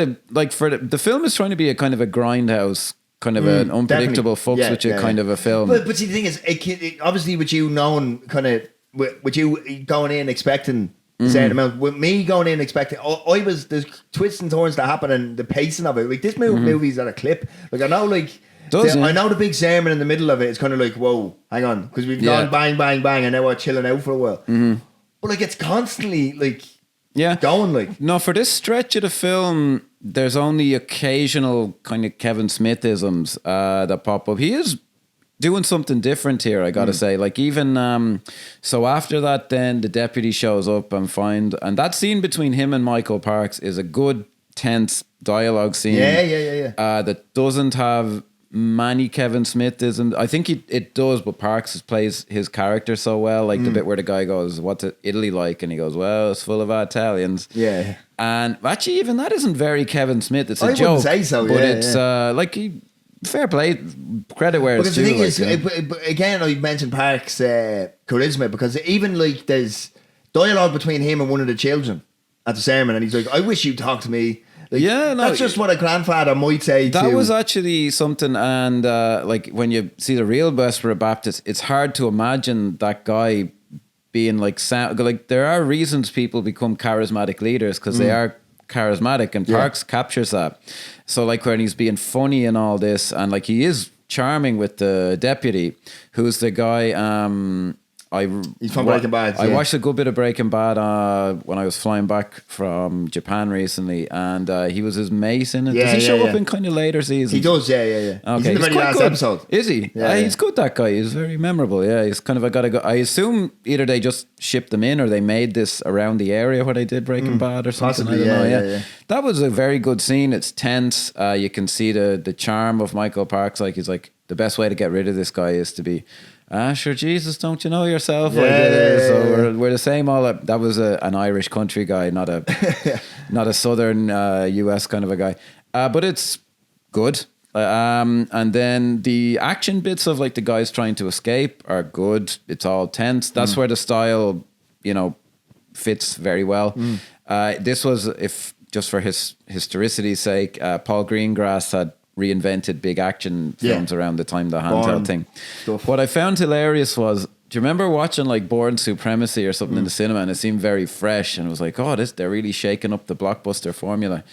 [SPEAKER 2] for the film is trying to be a kind of a grindhouse, kind of an unpredictable fucks with you kind of a film.
[SPEAKER 1] But see, the thing is, it obviously with you knowing kind of. With you going in expecting a certain amount, with me going in expecting, there's twists and turns that happen and the pacing of it. Like, this movie's at a clip. Like, I know, I know the big sermon in the middle of it. It's kind of like, whoa, hang on, because we've gone bang, bang, bang, and now we're chilling out for a while. But like, it's constantly going like.
[SPEAKER 2] No, for this stretch of the film, there's only occasional kind of Kevin Smith-isms that pop up. He is doing something different here, I gotta say. Like, even so after that, then the deputy shows up and that scene between him and Michael Parks is a good tense dialogue scene.
[SPEAKER 1] Yeah.
[SPEAKER 2] That doesn't have many Kevin Smithisms. I think it does, but Parks plays his character so well. Like the bit where the guy goes, "What's Italy like?" and he goes, "Well, it's full of Italians."
[SPEAKER 1] Yeah.
[SPEAKER 2] And actually, even that isn't very Kevin Smith. It's a joke.
[SPEAKER 1] I wouldn't say so,
[SPEAKER 2] but it's like fair play, credit where it's due.
[SPEAKER 1] Because the thing is, again, I mentioned Parks' charisma, because even like there's dialogue between him and one of the children at the sermon, and he's like, "I wish you'd talk to me." Like, that's just what a grandfather might say.
[SPEAKER 2] That was actually something, and like when you see the real Westboro Baptist, it's hard to imagine that guy being like there are reasons people become charismatic leaders, because they are charismatic, and Parks captures that. So like when he's being funny and all this, and like he is charming with the deputy, who's the guy.
[SPEAKER 1] He's from Breaking Bad.
[SPEAKER 2] I watched a good bit of Breaking Bad when I was flying back from Japan recently, and he was his mate in it. Does he show up in kind of later seasons?
[SPEAKER 1] He does, yeah.
[SPEAKER 2] Okay.
[SPEAKER 1] He's in the very last
[SPEAKER 2] good.
[SPEAKER 1] episode.
[SPEAKER 2] Is he?
[SPEAKER 1] Yeah,
[SPEAKER 2] he's good, that guy. He's very memorable. Yeah, he's kind of a gotta go. I assume either they just shipped them in or they made this around the area where they did Breaking Bad or something.
[SPEAKER 1] Possibly,
[SPEAKER 2] I don't know.
[SPEAKER 1] Yeah.
[SPEAKER 2] That was a very good scene. It's tense. You can see the charm of Michael Parks. Like he's like, the best way to get rid of this guy is to be, sure, Jesus, don't you know yourself? So we're the same. All that was an Irish country guy, not a southern US kind of a guy. But it's good. And then the action bits of like the guys trying to escape are good. It's all tense. That's where the style, fits very well. This was, if just for his historicity's sake, Paul Greengrass had reinvented big action films around the time the handheld thing. Stuff. What I found hilarious was, do you remember watching like Born Supremacy or something in the cinema, and it seemed very fresh, and it was like, oh, they're really shaking up the blockbuster formula.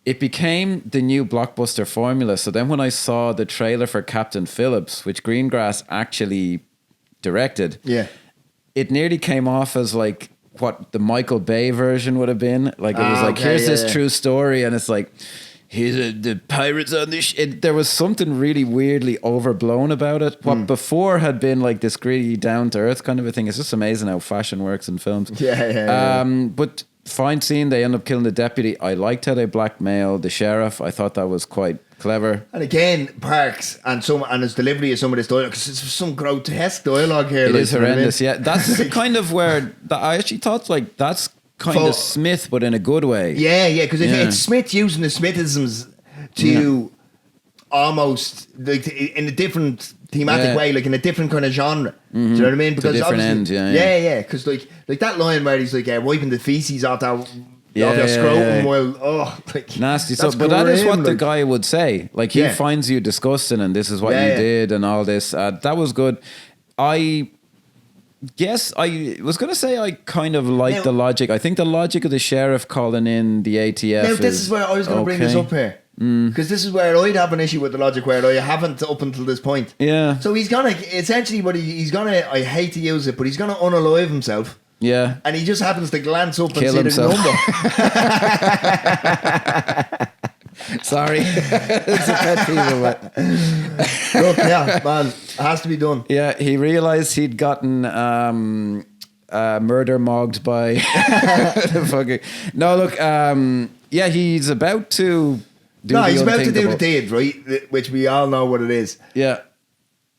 [SPEAKER 2] It became the new blockbuster formula. So then when I saw the trailer for Captain Phillips, which Greengrass actually directed, it nearly came off as like what the Michael Bay version would have been. Like it was like, here's this true story, and it's like, here's the pirates on this. There was something really weirdly overblown about it. What before had been like this gritty, down to earth kind of a thing. It's just amazing how fashion works in films. But fine scene. They end up killing the deputy. I liked how they blackmailed the sheriff. I thought that was quite clever.
[SPEAKER 1] And again, Parks and his delivery of some of this dialogue, because it's some grotesque dialogue here.
[SPEAKER 2] It is horrendous. Yeah, that's kind of where I actually thought like that's kind of Smith, but in a good way. Yeah, because
[SPEAKER 1] it's Smith using the Smithisms to almost like in a different thematic way, like in a different kind of genre. Do you know what I mean?
[SPEAKER 2] Because different end.
[SPEAKER 1] Because like that line where he's like wiping the feces off that. Your scrotum while
[SPEAKER 2] nasty stuff. But that is what the guy would say. Like he finds you disgusting, and this is what you did, and all this. That was good. I was going to say I kind of like the logic. I think the logic of the sheriff calling in the ATF.
[SPEAKER 1] Now this is where I was going to bring this up here, because this is where I'd have an issue with the logic where I haven't up until this point.
[SPEAKER 2] Yeah.
[SPEAKER 1] So he's gonna essentially he's gonna. I hate to use it, but he's gonna unalive himself.
[SPEAKER 2] Yeah.
[SPEAKER 1] And he just happens to glance up
[SPEAKER 2] Kill
[SPEAKER 1] and see
[SPEAKER 2] himself.
[SPEAKER 1] the number.
[SPEAKER 2] Sorry. It's a pet peeve of it.
[SPEAKER 1] Look, man, it has to be done.
[SPEAKER 2] Yeah, he realised he'd gotten murder mogged by the fucking... No, look, he's about to do the
[SPEAKER 1] he's about to do
[SPEAKER 2] unthinkable.
[SPEAKER 1] the deed, right? Which we all know what it is.
[SPEAKER 2] Yeah.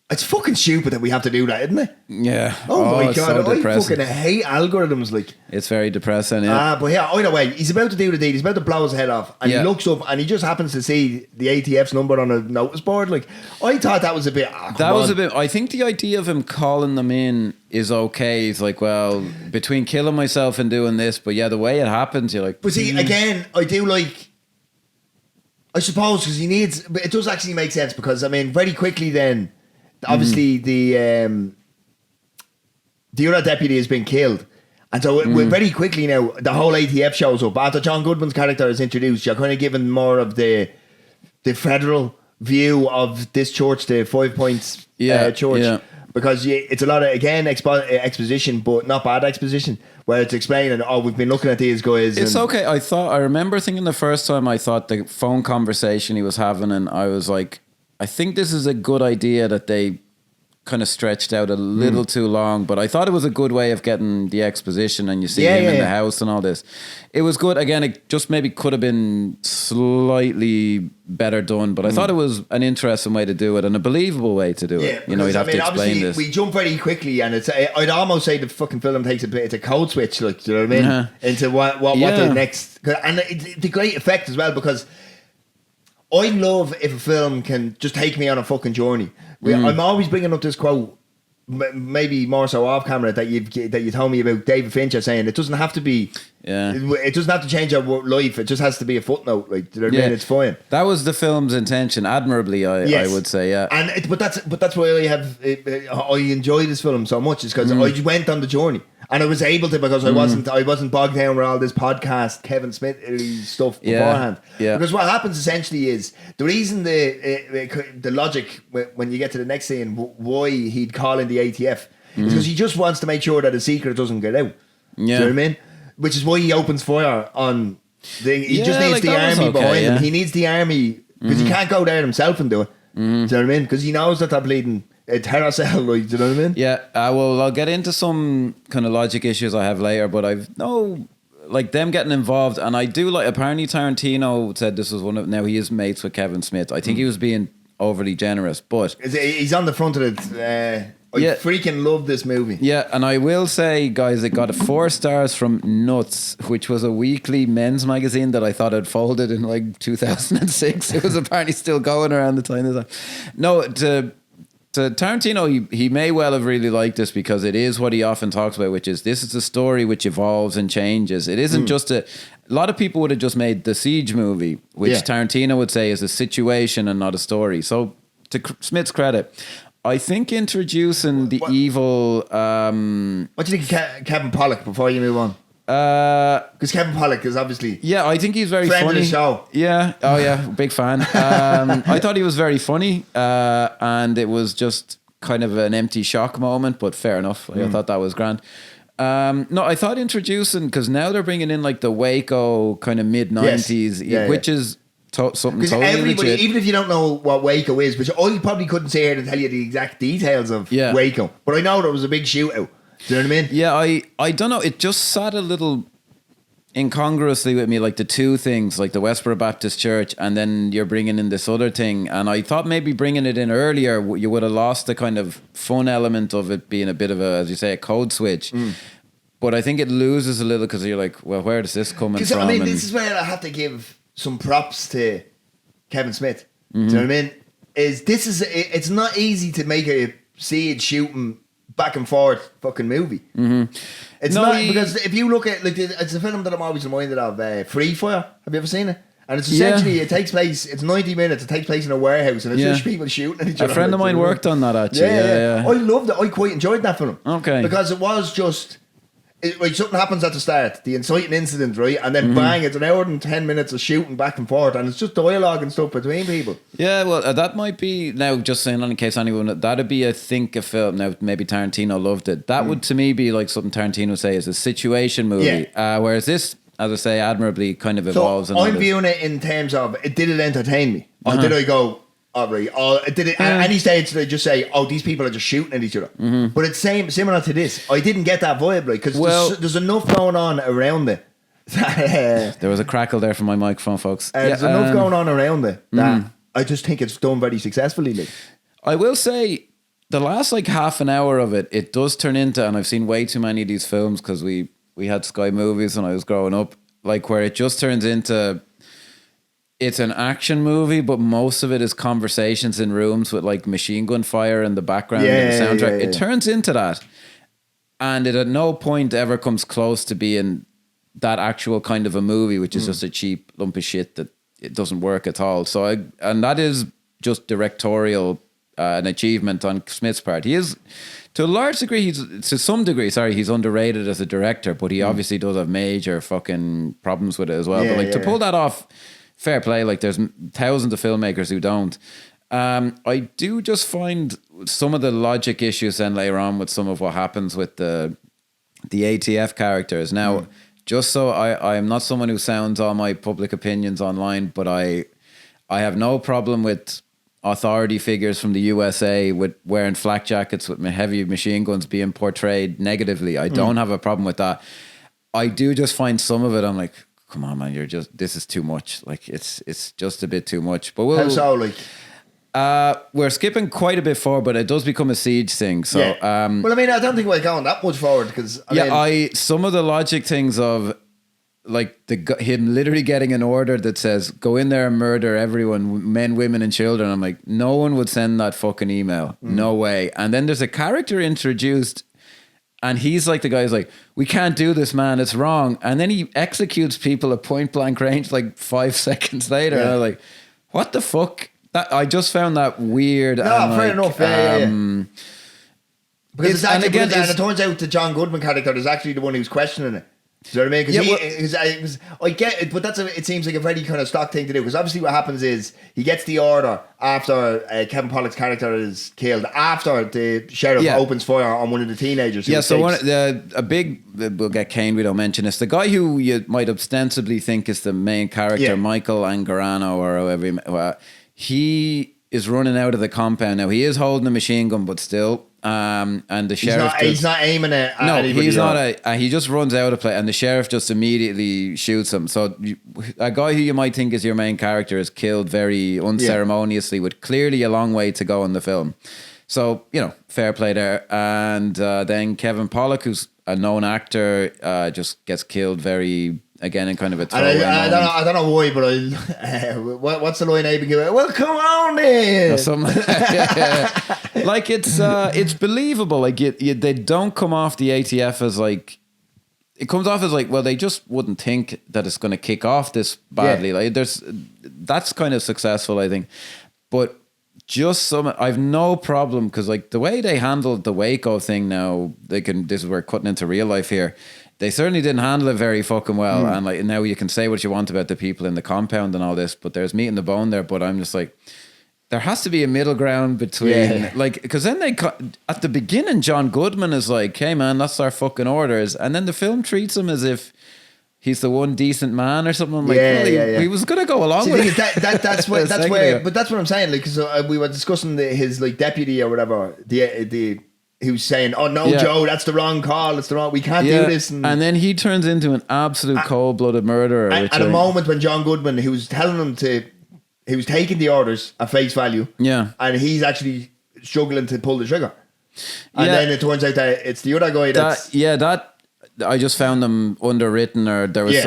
[SPEAKER 1] It's fucking stupid that we have to do that, isn't it?
[SPEAKER 2] Yeah.
[SPEAKER 1] Oh my God,
[SPEAKER 2] so
[SPEAKER 1] I fucking hate algorithms. Like,
[SPEAKER 2] it's very depressing. Yeah.
[SPEAKER 1] But either way, he's about to do the deed. He's about to blow his head off, and he looks up, and he just happens to see the ATF's number on a notice board. Like, I thought that was a bit.
[SPEAKER 2] I think the idea of him calling them in is okay. He's like, well, between killing myself and doing this, but the way it happens, you're like.
[SPEAKER 1] But see, again, I do like. I suppose because he needs, but it does actually make sense because I mean, very quickly then. Obviously, the other deputy has been killed, and so very quickly now the whole ATF shows up. After John Goodman's character is introduced, you're kind of given more of the federal view of this church, the 5 Points church, because it's a lot of exposition, but not bad exposition, where it's explaining, we've been looking at these guys.
[SPEAKER 2] It's okay. I remember thinking the first time I thought the phone conversation he was having, and I was like, I think this is a good idea that they kind of stretched out a little too long, but I thought it was a good way of getting the exposition, and you see him in the house and all this. It was good. Again, it just maybe could have been slightly better done, but I thought it was an interesting way to do it and a believable way to do it. You know, you'd have to explain this.
[SPEAKER 1] We jump very quickly, and I'd almost say the fucking film takes it's a code switch, like, do you know what I mean? Into what the next, and the great effect as well, because I love if a film can just take me on a fucking journey. I'm always bringing up this quote, maybe more so off camera, that you told me about David Fincher saying it doesn't have to be. It doesn't have to change our life. It just has to be a footnote. Like, do you know what I mean? It's fine.
[SPEAKER 2] That was the film's intention, admirably. I would say, yeah.
[SPEAKER 1] And but that's why I enjoy this film so much, is because I went on the journey. And I was able to, because I wasn't bogged down with all this podcast Kevin Smith stuff beforehand.
[SPEAKER 2] Yeah.
[SPEAKER 1] Because what happens essentially is the reason the logic when you get to the next scene why he'd call in the ATF is because he just wants to make sure that a secret doesn't get out. Do you know what I mean? Which is why he opens fire on he just needs the army behind him. He needs the army because he can't go there himself and do it. Do you know what I mean? Because he knows that they're bleeding a terror cell, like, do you know what I mean? Yeah,
[SPEAKER 2] well, I'll get into some kind of logic issues I have later, but like them getting involved, and I do like, apparently Tarantino said this was now he is mates with Kevin Smith. I think he was being overly generous, but
[SPEAKER 1] he's on the front of it. I freaking love this movie.
[SPEAKER 2] Yeah, and I will say, guys, it got 4 stars from Nuts, which was a weekly men's magazine that I thought had folded in like 2006. It was apparently still going around the time of that. No, to Tarantino, he may well have really liked this, because it is what he often talks about, which is this is a story which evolves and changes. It isn't just a lot of people would have just made the Siege movie, which Tarantino would say is a situation and not a story. So to Smith's credit, I think introducing the evil...
[SPEAKER 1] what do you think of Kevin Pollak before you move on? Because Kevin Pollak is obviously
[SPEAKER 2] I think he's very
[SPEAKER 1] friend
[SPEAKER 2] funny.
[SPEAKER 1] Of the show.
[SPEAKER 2] Big fan. I thought he was very funny, and it was just kind of an empty shock moment, but fair enough. I thought that was grand. I thought introducing, because now they're bringing in like the Waco kind of mid-90s, which is something totally legit.
[SPEAKER 1] Even if you don't know what Waco is, which I probably couldn't say here to tell you the exact details of Waco, but I know there was a big shootout. Do you know what I mean?
[SPEAKER 2] Yeah, I don't know. It just sat a little incongruously with me, like the two things, like the Westboro Baptist Church, and then you're bringing in this other thing. And I thought maybe bringing it in earlier, you would have lost the kind of fun element of it being a bit of a, as you say, a code switch. But I think it loses a little, because you're like, well, where does this come from?
[SPEAKER 1] I mean, this is where I have to give some props to Kevin Smith. Do you know what I mean? It's not easy to make a Siege shooting back and forth fucking movie. It's not, because if you look at, like, it's a film that I'm always reminded of, Free Fire. Have you ever seen it? And it's essentially, it takes place, it's 90 minutes, it takes place in a warehouse, and it's just people shooting at each other.
[SPEAKER 2] A friend of mine worked on that, actually.
[SPEAKER 1] Yeah. I loved it. I quite enjoyed that film.
[SPEAKER 2] Okay.
[SPEAKER 1] Because it was just, like, something happens at the start, the inciting incident, right? And then bang, it's an hour and 10 minutes of shooting back and forth, and it's just dialogue and stuff between people.
[SPEAKER 2] Yeah, well, that might be, now just saying, in case anyone, that'd be, I think, a film. Now, maybe Tarantino loved it. That would, to me, be like something Tarantino would say is a situation movie. Whereas this, as I say, admirably kind of evolves.
[SPEAKER 1] So I'm viewing it in terms of, did it entertain me? Or did I go, all right, did it, at any stage did I just say, oh, these people are just shooting at each other? But it's similar to this. I didn't get that vibe, right? Because there's enough going on around it.
[SPEAKER 2] There was a crackle there from my microphone, folks.
[SPEAKER 1] There's enough going on around it that I just think it's done very successfully. Like.
[SPEAKER 2] I will say, the last like half an hour of it, it does turn into, and I've seen way too many of these films because we had Sky Movies when I was growing up, like where it just turns into, it's an action movie, but most of it is conversations in rooms with like machine gun fire in the background and the soundtrack. It turns into that. And it at no point ever comes close to being that actual kind of a movie, which is just a cheap lump of shit that it doesn't work at all. So and that is just directorial an achievement on Smith's part. He is, to a large degree, he's underrated as a director, but he obviously does have major fucking problems with it as well. But like to pull that off, fair play. Like there's thousands of filmmakers who don't. I do just find some of the logic issues then later on with some of what happens with the ATF characters. Now, just so I'm not someone who sounds all my public opinions online, but I have no problem with authority figures from the USA with wearing flak jackets with heavy machine guns being portrayed negatively. I don't have a problem with that. I do just find some of it, I'm like, come on, man, this is too much. Like, it's just a bit too much. But
[SPEAKER 1] how so, like?
[SPEAKER 2] We're skipping quite a bit forward, but it does become a siege thing. So,
[SPEAKER 1] yeah. Well, I mean, I don't think we're going that much forward because
[SPEAKER 2] some of the logic things of like him literally getting an order that says go in there and murder everyone, men, women, and children. I'm like, no one would send that fucking email. No way. And then there's a character introduced. And he's like, the guy's like, we can't do this, man. It's wrong. And then he executes people at point blank range like 5 seconds later. And I'm like, what the fuck? I just found that weird.
[SPEAKER 1] No,
[SPEAKER 2] and
[SPEAKER 1] fair enough. Yeah. Because it turns out the John Goodman character is actually the one who's questioning it. Do you know what I mean? Because I get it, but it seems like a very kind of stock thing to do. Because obviously, what happens is he gets the order after Kevin Pollak's character is killed, after the sheriff opens fire on one of the teenagers.
[SPEAKER 2] So we'll get Kane. We don't mention this. The guy who you might ostensibly think is the main character, Michael Angarano or however, he is running out of the compound now. He is holding a machine gun, but still. And the sheriff
[SPEAKER 1] he's not aiming it at anybody.
[SPEAKER 2] He's not he just runs out of play, and the sheriff just immediately shoots him. So a guy who you might think is your main character is killed very unceremoniously with clearly a long way to go in the film. So, fair play there. And then Kevin Pollak, who's a known actor, just gets killed very, again, in kind of a throwaway moment.
[SPEAKER 1] I don't know why, but what's the line Abin Cooper? Well, come on then.
[SPEAKER 2] Like, it's believable. Like, they don't come off the ATF as like, it comes off as like, well, they just wouldn't think that it's going to kick off this badly. Like, that's kind of successful, I think. But I've no problem, because like the way they handled the Waco thing now, this is where we're cutting into real life here. They certainly didn't handle it very fucking well. And like, now you can say what you want about the people in the compound and all this, but there's meat in the bone there. But I'm just like, there has to be a middle ground between like, because then at the beginning, John Goodman is like, hey man, that's our fucking orders. And then the film treats him as if he's the one decent man or something. I'm like, he was going to go along with it.
[SPEAKER 1] That's where, but that's what I'm saying. Like, because we were discussing his like deputy or whatever, the who's saying, "Oh no, Joe, that's the wrong call. It's the wrong. We can't do this."
[SPEAKER 2] And then he turns into an absolute cold-blooded murderer.
[SPEAKER 1] At a moment when John Goodman, who was telling him he was taking the orders at face value, and he's actually struggling to pull the trigger. And then it turns out that it's the other guy
[SPEAKER 2] that I just found them underwritten, or there was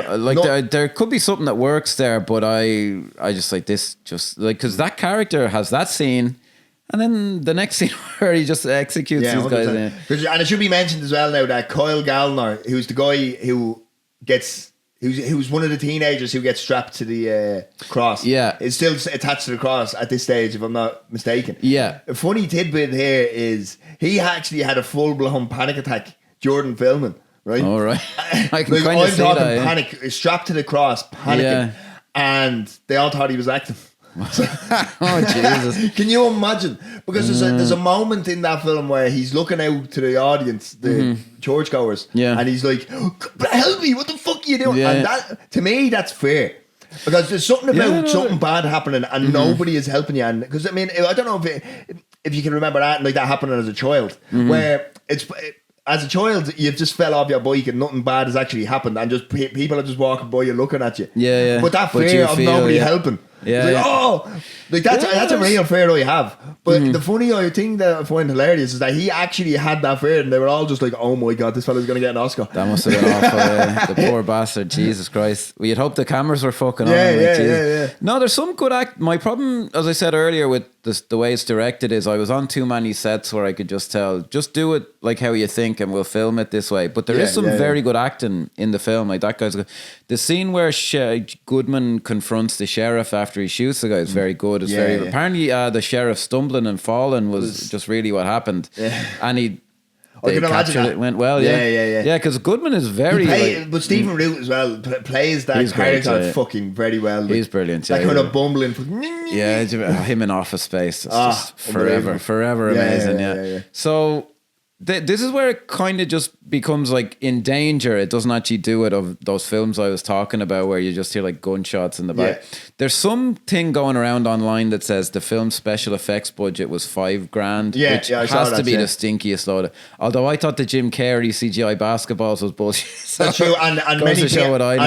[SPEAKER 2] there could be something that works there, but I just like this, just like, because that character has that scene, and then the next scene where he just executes these guys.
[SPEAKER 1] And it should be mentioned as well now that Kyle Gallner, who's the guy who's one of the teenagers who gets strapped to the cross, is still attached to the cross at this stage, if I'm not mistaken. A funny tidbit here is he actually had a full-blown panic attack during filming. Right.
[SPEAKER 2] All right. I can
[SPEAKER 1] like,
[SPEAKER 2] I'm talking
[SPEAKER 1] that, panic, strapped to the cross, panicking, and they all thought he was acting.
[SPEAKER 2] Oh Jesus!
[SPEAKER 1] Can you imagine? Because there's a moment in that film where he's looking out to the audience, the churchgoers, and he's like, "Help me! What the fuck are you doing?" And that, to me, that's fair. Because there's something about something bad happening and nobody is helping you. And because I mean, I don't know if you can remember that, like that happening as a child, where as a child, you just fell off your bike and nothing bad has actually happened, and just people are just walking by you looking at you. But that fear of nobody helping. That's a real fear I have. But the funny thing that I find hilarious is that he actually had that fear, and they were all just like, "Oh my god, this fella's gonna get an Oscar."
[SPEAKER 2] That must have been awful. The poor bastard. Jesus Christ. Well, you'd hope the cameras were fucking on. No, there's some good act. My problem, as I said earlier, with the way it's directed is I was on too many sets where I could just tell, just do it like how you think and we'll film it this way. But there is some very good acting in the film. Like, that guy's good. The scene where Goodman confronts the sheriff after he shoots the guy is very good. It's apparently the sheriff stumbling and falling was just really what happened. And they captured it, went well. Because Goodman is very
[SPEAKER 1] but Stephen Root as well plays that character fucking very well. Like,
[SPEAKER 2] he's brilliant.
[SPEAKER 1] That kind of bumbling.
[SPEAKER 2] Him in Office Space. It's just forever amazing. So this is where it kind of just becomes like in danger. It doesn't actually do it of those films I was talking about where you just hear like gunshots in the back. Yeah. There's something going around online that says the film's special effects budget was $5,000, which has to be the stinkiest load. Although I thought the Jim Carrey CGI basketballs was bullshit. So
[SPEAKER 1] that's true, and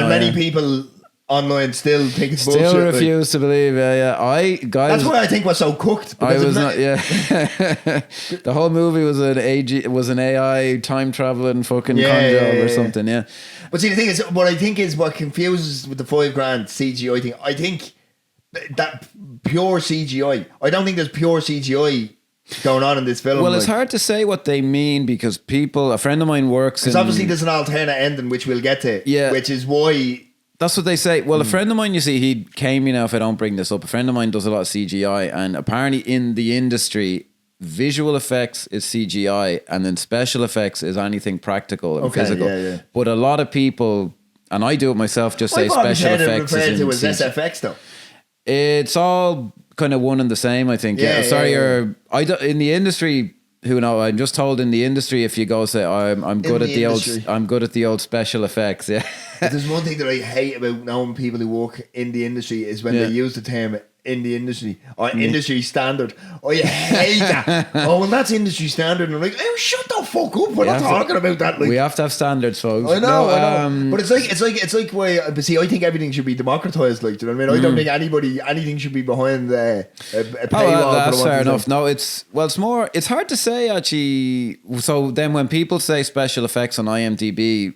[SPEAKER 1] many people online still think it's bullshit.
[SPEAKER 2] Still refuse to believe.
[SPEAKER 1] That's why I think we're so cooked.
[SPEAKER 2] I was not. Yeah, the whole movie was an AI time traveling fucking con job or something. Yeah.
[SPEAKER 1] But see, the thing is, what confuses with the $5,000 CGI thing. I think that pure CGI. I don't think there's pure CGI going on in this film.
[SPEAKER 2] Well, it's hard to say what they mean because a friend of mine works.
[SPEAKER 1] Because obviously there's an alternate ending which we'll get to. Yeah. Which is why.
[SPEAKER 2] That's what they say. Well, a friend of mine, you see, he came, if I don't bring this up, a friend of mine does a lot of CGI, and apparently in the industry, visual effects is CGI, and then special effects is anything practical and physical. Yeah. But a lot of people, and I do it myself, just say special effects is
[SPEAKER 1] to as SFX though.
[SPEAKER 2] It's all kind of one and the same, I think. In the industry. Who know? I'm just told in the industry, if you go say I'm good at the old special effects. Yeah.
[SPEAKER 1] But there's one thing that I hate about knowing people who work in the industry is when they use the term in the industry or industry standard. I hate that. Well, that's industry standard, and I'm like, oh, shut the fuck up. We're not talking about that. Like,
[SPEAKER 2] we have to have standards, folks.
[SPEAKER 1] I know. But it's like why. But see, I think everything should be democratized. Like, do you know what I mean? I don't think anything should be behind a paywall.
[SPEAKER 2] That's fair enough. No, it's more. It's hard to say actually. So then, when people say special effects on IMDb.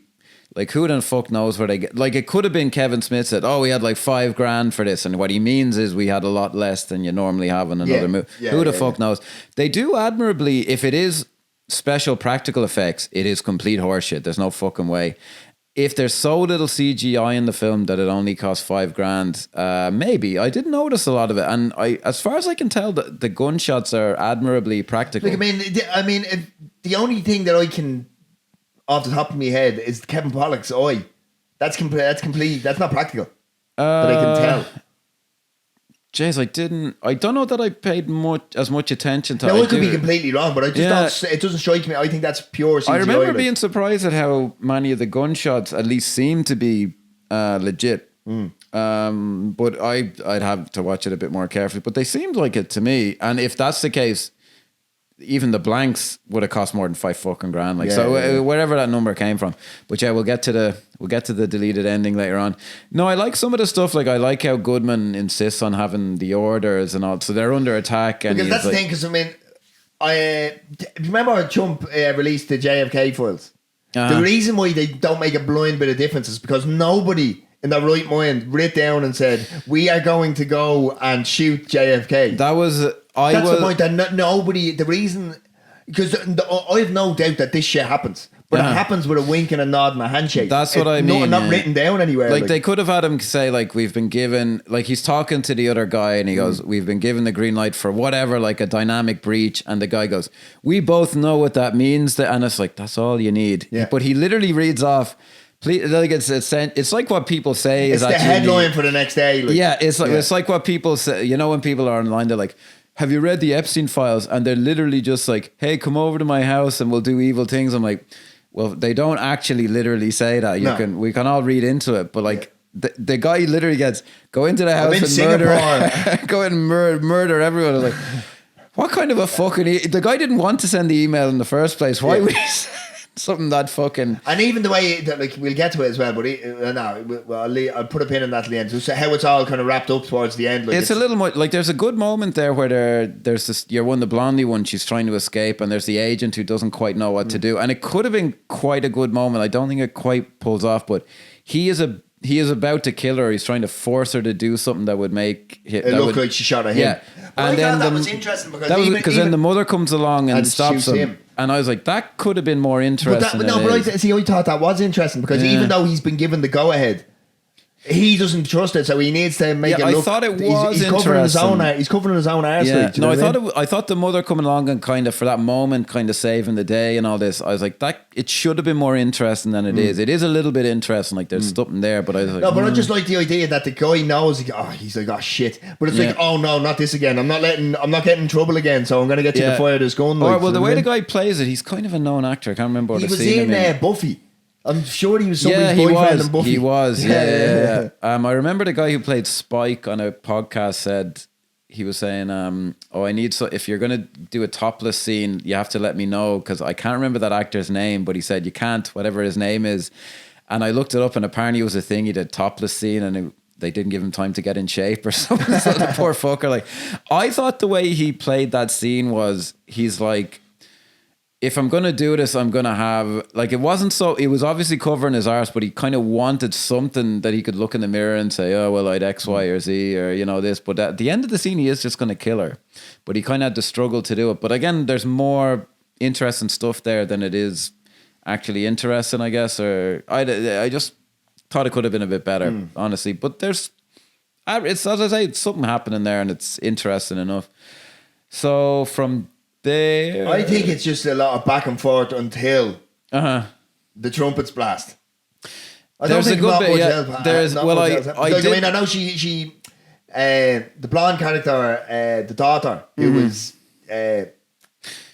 [SPEAKER 2] Like, who the fuck knows where they get... Like, it could have been Kevin Smith said, we had like $5,000 for this. And what he means is we had a lot less than you normally have in another movie. Who the fuck knows? They do admirably... If it is special practical effects, it is complete horseshit. There's no fucking way. If there's so little CGI in the film that it only costs $5,000, maybe. I didn't notice a lot of it. And as far as I can tell, the gunshots are admirably practical.
[SPEAKER 1] Like, the only thing that I can... off the top of my head is Kevin Pollak's eye. That's complete. That's not practical. That I can tell.
[SPEAKER 2] Jeez, I don't know that I paid as much attention to.
[SPEAKER 1] No, I could be completely wrong, but it doesn't strike me. I think that's pure CGI.
[SPEAKER 2] I remember being surprised at how many of the gunshots at least seem to be legit. But I'd have to watch it a bit more carefully. But they seemed like it to me. And if that's the case, even the blanks would have cost more than $5,000. Wherever that number came from. But yeah, we'll get to the deleted ending later on. No, I like some of the stuff. Like, I like how Goodman insists on having the orders and all. So they're under attack. And
[SPEAKER 1] because that's the thing. Because I remember Trump released the JFK files. The reason why they don't make a blind bit of difference is because nobody in their right mind writ down and said, we are going to go and shoot JFK. That's the point, that nobody, the reason, because I have no doubt that this shit happens, but it happens with a wink and a nod and a handshake.
[SPEAKER 2] That's what I mean.
[SPEAKER 1] Not written down anywhere.
[SPEAKER 2] Like, they could have had him say, like, we've been given, like, he's talking to the other guy and he goes, we've been given the green light for whatever, like a dynamic breach. And the guy goes, we both know what that means. And it's like, that's all you need. Yeah. But he literally reads off, please, like it's like what people say.
[SPEAKER 1] It's the headline for the next day.
[SPEAKER 2] Like, it's like what people say. When people are online, they're like, have you read the Epstein files? And they're literally just like, hey, come over to my house and we'll do evil things. I'm like, well, they don't actually literally say that. We can all read into it, but like the guy literally gets go into the house and murder, go and murder everyone. I'm like, what kind of a fucking? The guy didn't want to send the email in the first place. Why would he send something that fucking?
[SPEAKER 1] And even the way that, like, we'll get to it as well, but I'll put a pin in that at the end. So how it's all kind of wrapped up towards the end. Like,
[SPEAKER 2] it's a little more like there's a good moment there where there's this. You're the blondie one. She's trying to escape, and there's the agent who doesn't quite know what to do. And it could have been quite a good moment. I don't think it quite pulls off, but he is about to kill her. He's trying to force her to do something that would make
[SPEAKER 1] it look like she shot at him.
[SPEAKER 2] Yeah,
[SPEAKER 1] and then that was interesting because
[SPEAKER 2] then the mother comes along and stops him. And I was like, that could have been more interesting.
[SPEAKER 1] I thought that was interesting because even though he's been given the go ahead, He doesn't trust it, so he needs to make it look.
[SPEAKER 2] I thought it was
[SPEAKER 1] he's covering his own. He's covering his own arse.
[SPEAKER 2] Yeah. No,
[SPEAKER 1] I
[SPEAKER 2] I thought the mother coming along and kind of for that moment, kind of saving the day and all this. I was like, that it should have been more interesting than it is. It is a little bit interesting, like there's something there, but I was like,
[SPEAKER 1] no, but I just like the idea that the guy knows. He's like, oh shit, but it's like, oh no, not this again. I'm not getting in trouble again. So I'm gonna get you to fire this gun.
[SPEAKER 2] Or well, the way the guy plays it, he's kind of a known actor. I can't remember what
[SPEAKER 1] he was in Buffy. I'm sure he was somebody's boyfriend in Buffy.
[SPEAKER 2] He was, yeah. I remember the guy who played Spike on a podcast said, he was saying, I need, so if you're going to do a topless scene, you have to let me know, because I can't remember that actor's name, but he said, you can't, whatever his name is. And I looked it up, and apparently it was a thing, he did topless scene, and they didn't give him time to get in shape or something. So the poor fucker, like, I thought the way he played that scene was, he's like, if I'm going to do this, I'm going to have, like, it was obviously covering his arse, but he kind of wanted something that he could look in the mirror and say, oh, well, I'd X, Y, or Z, or, this. But at the end of the scene, he is just going to kill her. But he kind of had to struggle to do it. But again, there's more interesting stuff there than it is actually interesting, I guess. Or I just thought it could have been a bit better, honestly. But it's, as I say, it's something happening there and it's interesting enough. So from there,
[SPEAKER 1] I think it's just a lot of back and forth until the trumpets blast. I don't think not much else.
[SPEAKER 2] There's well, I
[SPEAKER 1] know she the blonde character, the daughter who was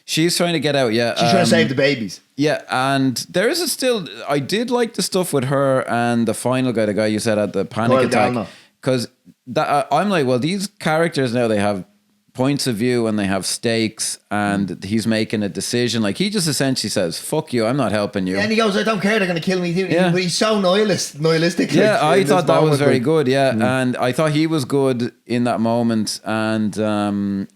[SPEAKER 2] she's trying to get out. Yeah,
[SPEAKER 1] she's trying to save the babies.
[SPEAKER 2] Yeah, and there is I did like the stuff with her and the final guy, the guy you said had the panic attack, because I'm like, well, these characters now, they have points of view and they have stakes, and he's making a decision. Like, he just essentially says, fuck you, I'm not helping you.
[SPEAKER 1] Yeah, and he goes, I don't care, they're going to kill me. Yeah. But he's so nihilistic.
[SPEAKER 2] Yeah, I thought that was very good. Yeah, and I thought he was good in that moment. And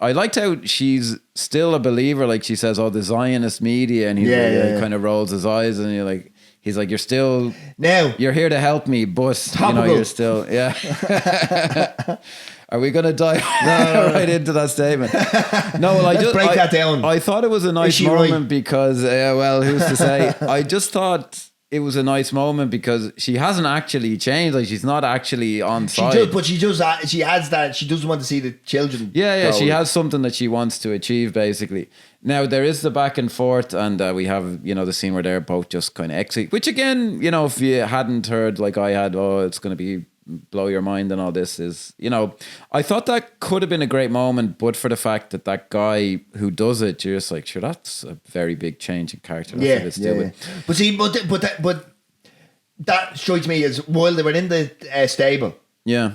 [SPEAKER 2] I liked how she's still a believer. Like, she says, oh, the Zionist media, and he kind of rolls his eyes, and he's like, you're still you're here to help me, but you're still Are we going to dive right into that statement? No, well,
[SPEAKER 1] Let's break that down.
[SPEAKER 2] I thought it was a nice moment because, well, who's to say? I just thought it was a nice moment because she hasn't actually changed. Like, she's not actually on side.
[SPEAKER 1] She has that. She doesn't want to see the children.
[SPEAKER 2] Yeah. She has something that she wants to achieve, basically. Now, there is the back and forth, and we have, the scene where they're both just kind of exit. Which, again, if you hadn't heard, like I had, it's going to be blow your mind and all this is, I thought that could have been a great moment, but for the fact that guy who does it, you're just like, sure, that's a very big change in character. That's
[SPEAKER 1] But see, but that strikes me as, while they were in the stable,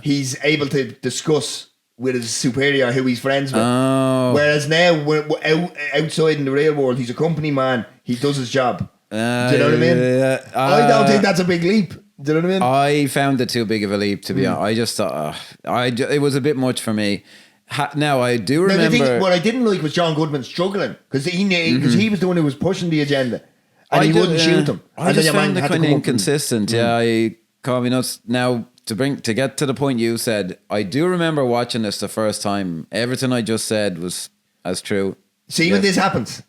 [SPEAKER 1] he's able to discuss with his superior who he's friends with. Whereas now, outside in the real world, he's a company man. He does his job. Do you know what I mean? I don't think that's a big leap. Do you know what I mean?
[SPEAKER 2] I found it too big of a leap, to be honest. I just thought it was a bit much for me. Now, I do remember...
[SPEAKER 1] what I didn't like was John Goodman struggling, because he was the one who was pushing the agenda, and he wouldn't shoot them.
[SPEAKER 2] I just found it kind of inconsistent. I call me nuts. Now, to get to the point you said, I do remember watching this the first time. Everything I just said was as true.
[SPEAKER 1] See, when this happens,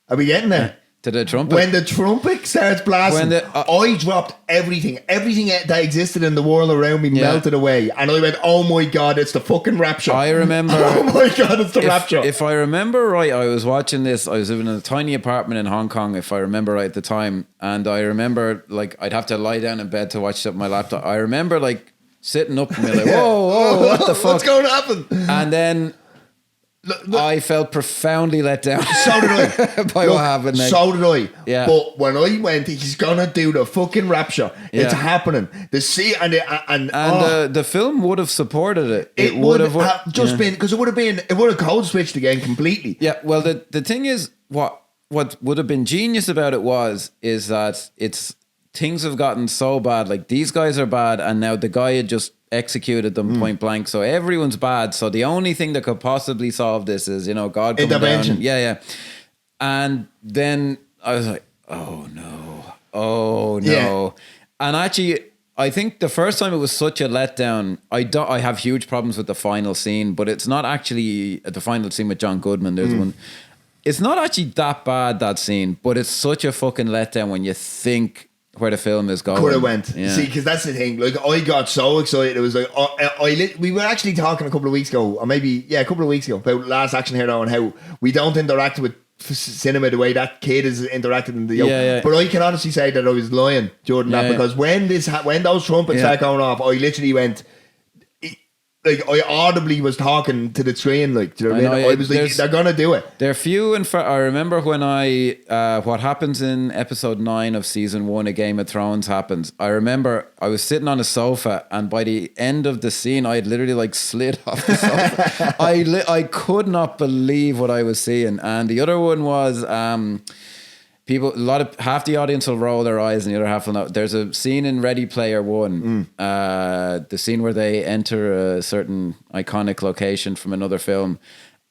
[SPEAKER 1] are we getting there?
[SPEAKER 2] To the trumpet.
[SPEAKER 1] When the trumpet starts blasting, I dropped everything that existed in the world around me melted away, and I went, oh my God, it's the fucking rapture.
[SPEAKER 2] I remember,
[SPEAKER 1] oh my God, it's the rapture.
[SPEAKER 2] If I remember right, I was watching this, I was living in a tiny apartment in Hong Kong, if I remember right at the time, and I remember, like, I'd have to lie down in bed to watch it on my laptop. I remember, like, sitting up and being like, whoa, what the fuck?
[SPEAKER 1] What's going to happen?
[SPEAKER 2] And then I felt profoundly let down.
[SPEAKER 1] So did I.
[SPEAKER 2] By what happened next.
[SPEAKER 1] So did I.
[SPEAKER 2] Yeah.
[SPEAKER 1] But when I went, he's gonna do the fucking rapture. Yeah. It's happening. The
[SPEAKER 2] the film would have supported it.
[SPEAKER 1] It would have just been, because it would have code switched again completely.
[SPEAKER 2] Yeah. Well, the thing is, what would have been genius about it is that things have gotten so bad. Like, these guys are bad, and now the guy had just executed them point blank, so everyone's bad. So the only thing that could possibly solve this is, God coming down. Yeah. And then I was like, oh no. Yeah. And actually, I think the first time it was such a letdown. I have huge problems with the final scene, but it's not actually the final scene with John Goodman. There's one. It's not actually that bad, that scene, but it's such a fucking letdown when you think where the film is going.
[SPEAKER 1] Could have went.
[SPEAKER 2] Yeah.
[SPEAKER 1] See, because that's the thing. Like, I got so excited. It was like, we were actually talking a couple of weeks ago, or maybe, a couple of weeks ago, about Last Action Hero and how we don't interact with cinema the way that kid is interacted in the But I can honestly say that I was lying during that, because when those trumpets start going off, I literally went, like, I audibly was talking to the screen, like, do you know what I mean? I was like, they're gonna do it.
[SPEAKER 2] They're few and far. I remember when what happens in episode 9 of season 1 of Game of Thrones happens. I remember I was sitting on a sofa, and by the end of the scene, I had literally like slid off the sofa. I could not believe what I was seeing. And the other one was, half the audience will roll their eyes and the other half will not. There's a scene in Ready Player One, the scene where they enter a certain iconic location from another film.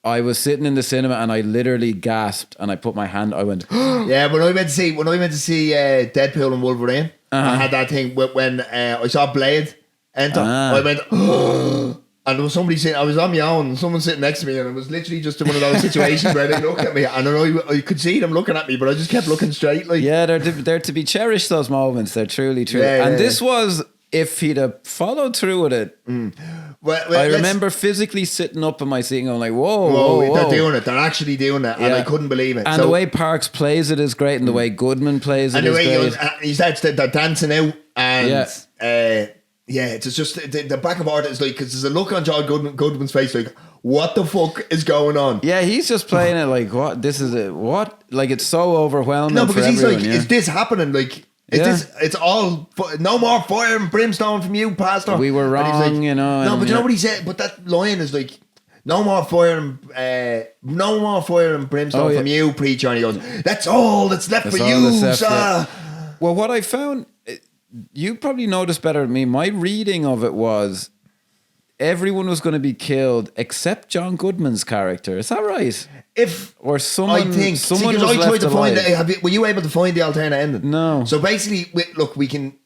[SPEAKER 2] I was sitting in the cinema and I literally gasped and I put my hand. I went,
[SPEAKER 1] yeah. When I went to see Deadpool and Wolverine, I had that thing when I saw Blade enter. I went. And there was somebody sitting, I was on my own, and someone sitting next to me, and it was literally just one of those situations where they look at me, and I could see them looking at me, but I just kept looking straight. Like,
[SPEAKER 2] yeah, they're to be cherished, those moments. They're truly. And this was, if he'd have followed through with it. Well, I remember physically sitting up in my seat and going like, whoa.
[SPEAKER 1] They're doing it. They're actually doing it, and I couldn't believe it.
[SPEAKER 2] And the way Parks plays it is great, and the way Goodman plays it is great. And the way
[SPEAKER 1] he starts, they're dancing out, and... Yeah, it's just the back of art is like, because there's a look on John Goodman's face like, what the fuck is going on?
[SPEAKER 2] Yeah, he's just playing it like, what? This is it? What? Like, it's so overwhelming.
[SPEAKER 1] No, because he's like, is this happening? Like, is this? It's all no more fire and brimstone from you, Pastor.
[SPEAKER 2] We were wrong,
[SPEAKER 1] like,
[SPEAKER 2] you know.
[SPEAKER 1] No, but you know what he said? But that line is like, no more fire and brimstone from you, preacher. And he goes, that's all that's left for you, sir.
[SPEAKER 2] Well, what I found. You probably noticed better than me. My reading of it was everyone was going to be killed except John Goodman's character. Is that right? Someone was left to find
[SPEAKER 1] it. Were you able to find the alternate ending?
[SPEAKER 2] No.
[SPEAKER 1] So basically, we can.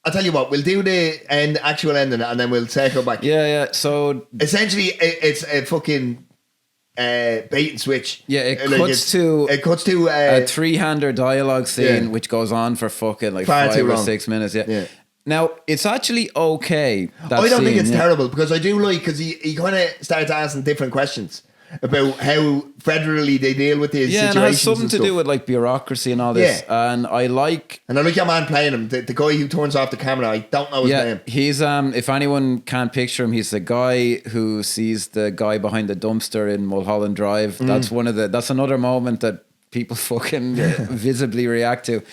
[SPEAKER 1] I'll tell you what. We'll do the actual ending, and then we'll circle back.
[SPEAKER 2] Yeah. So
[SPEAKER 1] essentially, it's a fucking. Bait and switch.
[SPEAKER 2] Yeah, it cuts to a 3-hander dialogue scene which goes on for fucking like 5 or 6 minutes. Yeah. Now it's actually okay.
[SPEAKER 1] I don't think it's terrible, because I do like, because he kind of starts asking different questions about how federally they deal with these situations.
[SPEAKER 2] Yeah, and it has something to do with like bureaucracy and all this. Yeah. And I like
[SPEAKER 1] your man playing him, the guy who turns off the camera. I don't know his name.
[SPEAKER 2] He's if anyone can't picture him, he's the guy who sees the guy behind the dumpster in Mulholland Drive. That's that's another moment that people fucking visibly react to.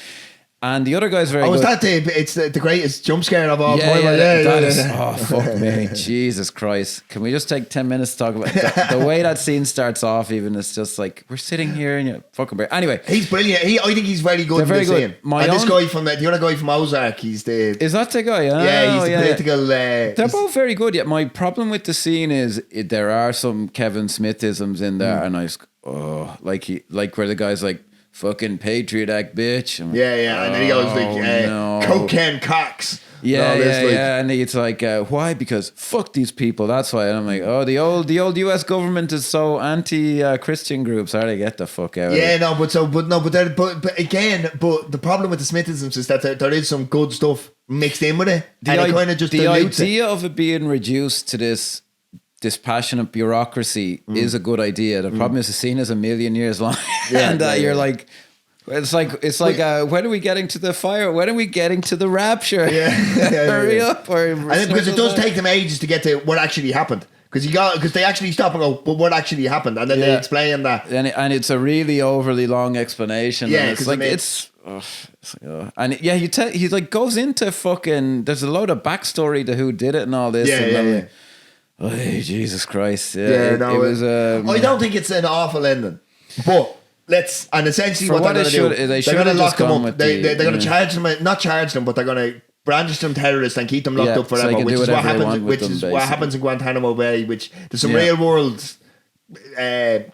[SPEAKER 2] And the other guy's very good.
[SPEAKER 1] It's the greatest jump scare of all time.
[SPEAKER 2] Oh, fuck me. Jesus Christ. Can we just take 10 minutes to talk about the way that scene starts off? Even it's just like, we're sitting here and you're fucking brilliant. Anyway.
[SPEAKER 1] He's brilliant. I think he's very good.
[SPEAKER 2] They're very good.
[SPEAKER 1] This guy the other guy from Ozark, he's the...
[SPEAKER 2] Is that the guy?
[SPEAKER 1] Yeah, he's the political...
[SPEAKER 2] They're both very good. Yeah, my problem with the scene is there are some Kevin Smith-isms in there, and I just... like where the guy's like, fucking Patriot Act, bitch.
[SPEAKER 1] And then he goes like, cocaine cocks.
[SPEAKER 2] Yeah, and it's like, why? Because fuck these people. That's why. And I'm like, the old US government is so anti-Christian groups. How do they get the fuck out?
[SPEAKER 1] Yeah, but the problem with the Smithisms is that there is some good stuff mixed in with it, and it kind of just dilutes it.
[SPEAKER 2] The idea of it being reduced to this passionate bureaucracy is a good idea. The problem is the scene is a million years long, and you're like, it's like when are we getting to the fire? When are we getting to the rapture? Hurry up!
[SPEAKER 1] Because it does take them ages to get to what actually happened. Because they actually stop and go, but what actually happened? And then they explain that,
[SPEAKER 2] and it's a really overly long explanation.
[SPEAKER 1] Yeah,
[SPEAKER 2] it's like he like goes into fucking. There's a load of backstory to who did it and all this. Oh, Jesus Christ! It was.
[SPEAKER 1] I don't think it's an awful ending, but essentially what they're going to do, they're going to lock them up. They're going to charge them, not charge them, but they're going to brandish them terrorists and keep them locked up forever, which is what happens in Guantanamo Bay. Which there's some real world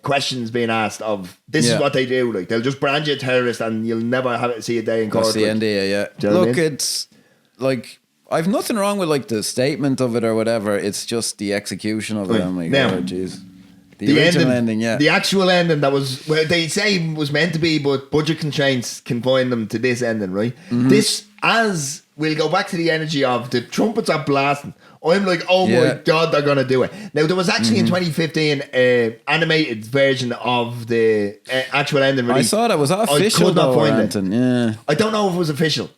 [SPEAKER 1] questions being asked of this is what they do. Like, they'll just brand you a terrorist and you'll never see a day in court.
[SPEAKER 2] That's the NDA. Look, it's like. I've nothing wrong with like the statement of it or whatever. It's just the execution of it. I'm like, oh jeez. The original ending, yeah.
[SPEAKER 1] The actual ending that was, well, they say was meant to be, but budget constraints confined them to this ending, right? This, as we'll go back to the energy of the trumpets are blasting. I'm like, oh my God, they're going to do it. Now, there was actually in 2015 animated version of the actual ending release.
[SPEAKER 2] I saw that. Was that official?
[SPEAKER 1] I could not find
[SPEAKER 2] it. Yeah.
[SPEAKER 1] I don't know if it was official.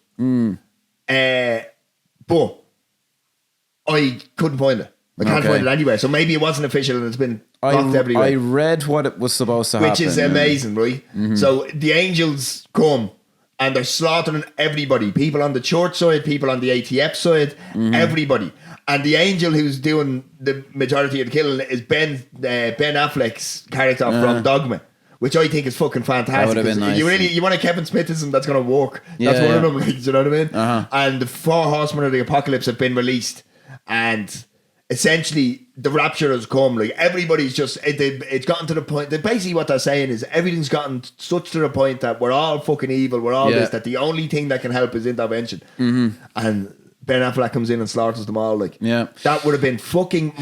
[SPEAKER 1] But I couldn't find it. I can't find it anywhere. So maybe it wasn't official and it's been blocked everywhere.
[SPEAKER 2] I read what it was supposed to happen.
[SPEAKER 1] Which is amazing, right? So the angels come and they're slaughtering everybody. People on the church side, people on the ATF side, everybody. And the angel who's doing the majority of the killing is Ben Affleck's character from Dogma, which I think is fucking fantastic.
[SPEAKER 2] That would have been nice.
[SPEAKER 1] You want a Kevin Smithism that's going to work. That's one of them, like, you know what I mean? And the 4 horsemen of the apocalypse have been released. And essentially, the rapture has come. Like, everybody's just, it's gotten to the point that basically what they're saying is everything's gotten such to the point that we're all fucking evil, we're all this, that the only thing that can help is intervention. And Ben Affleck comes in and slaughters them all. Like, that would have been fucking,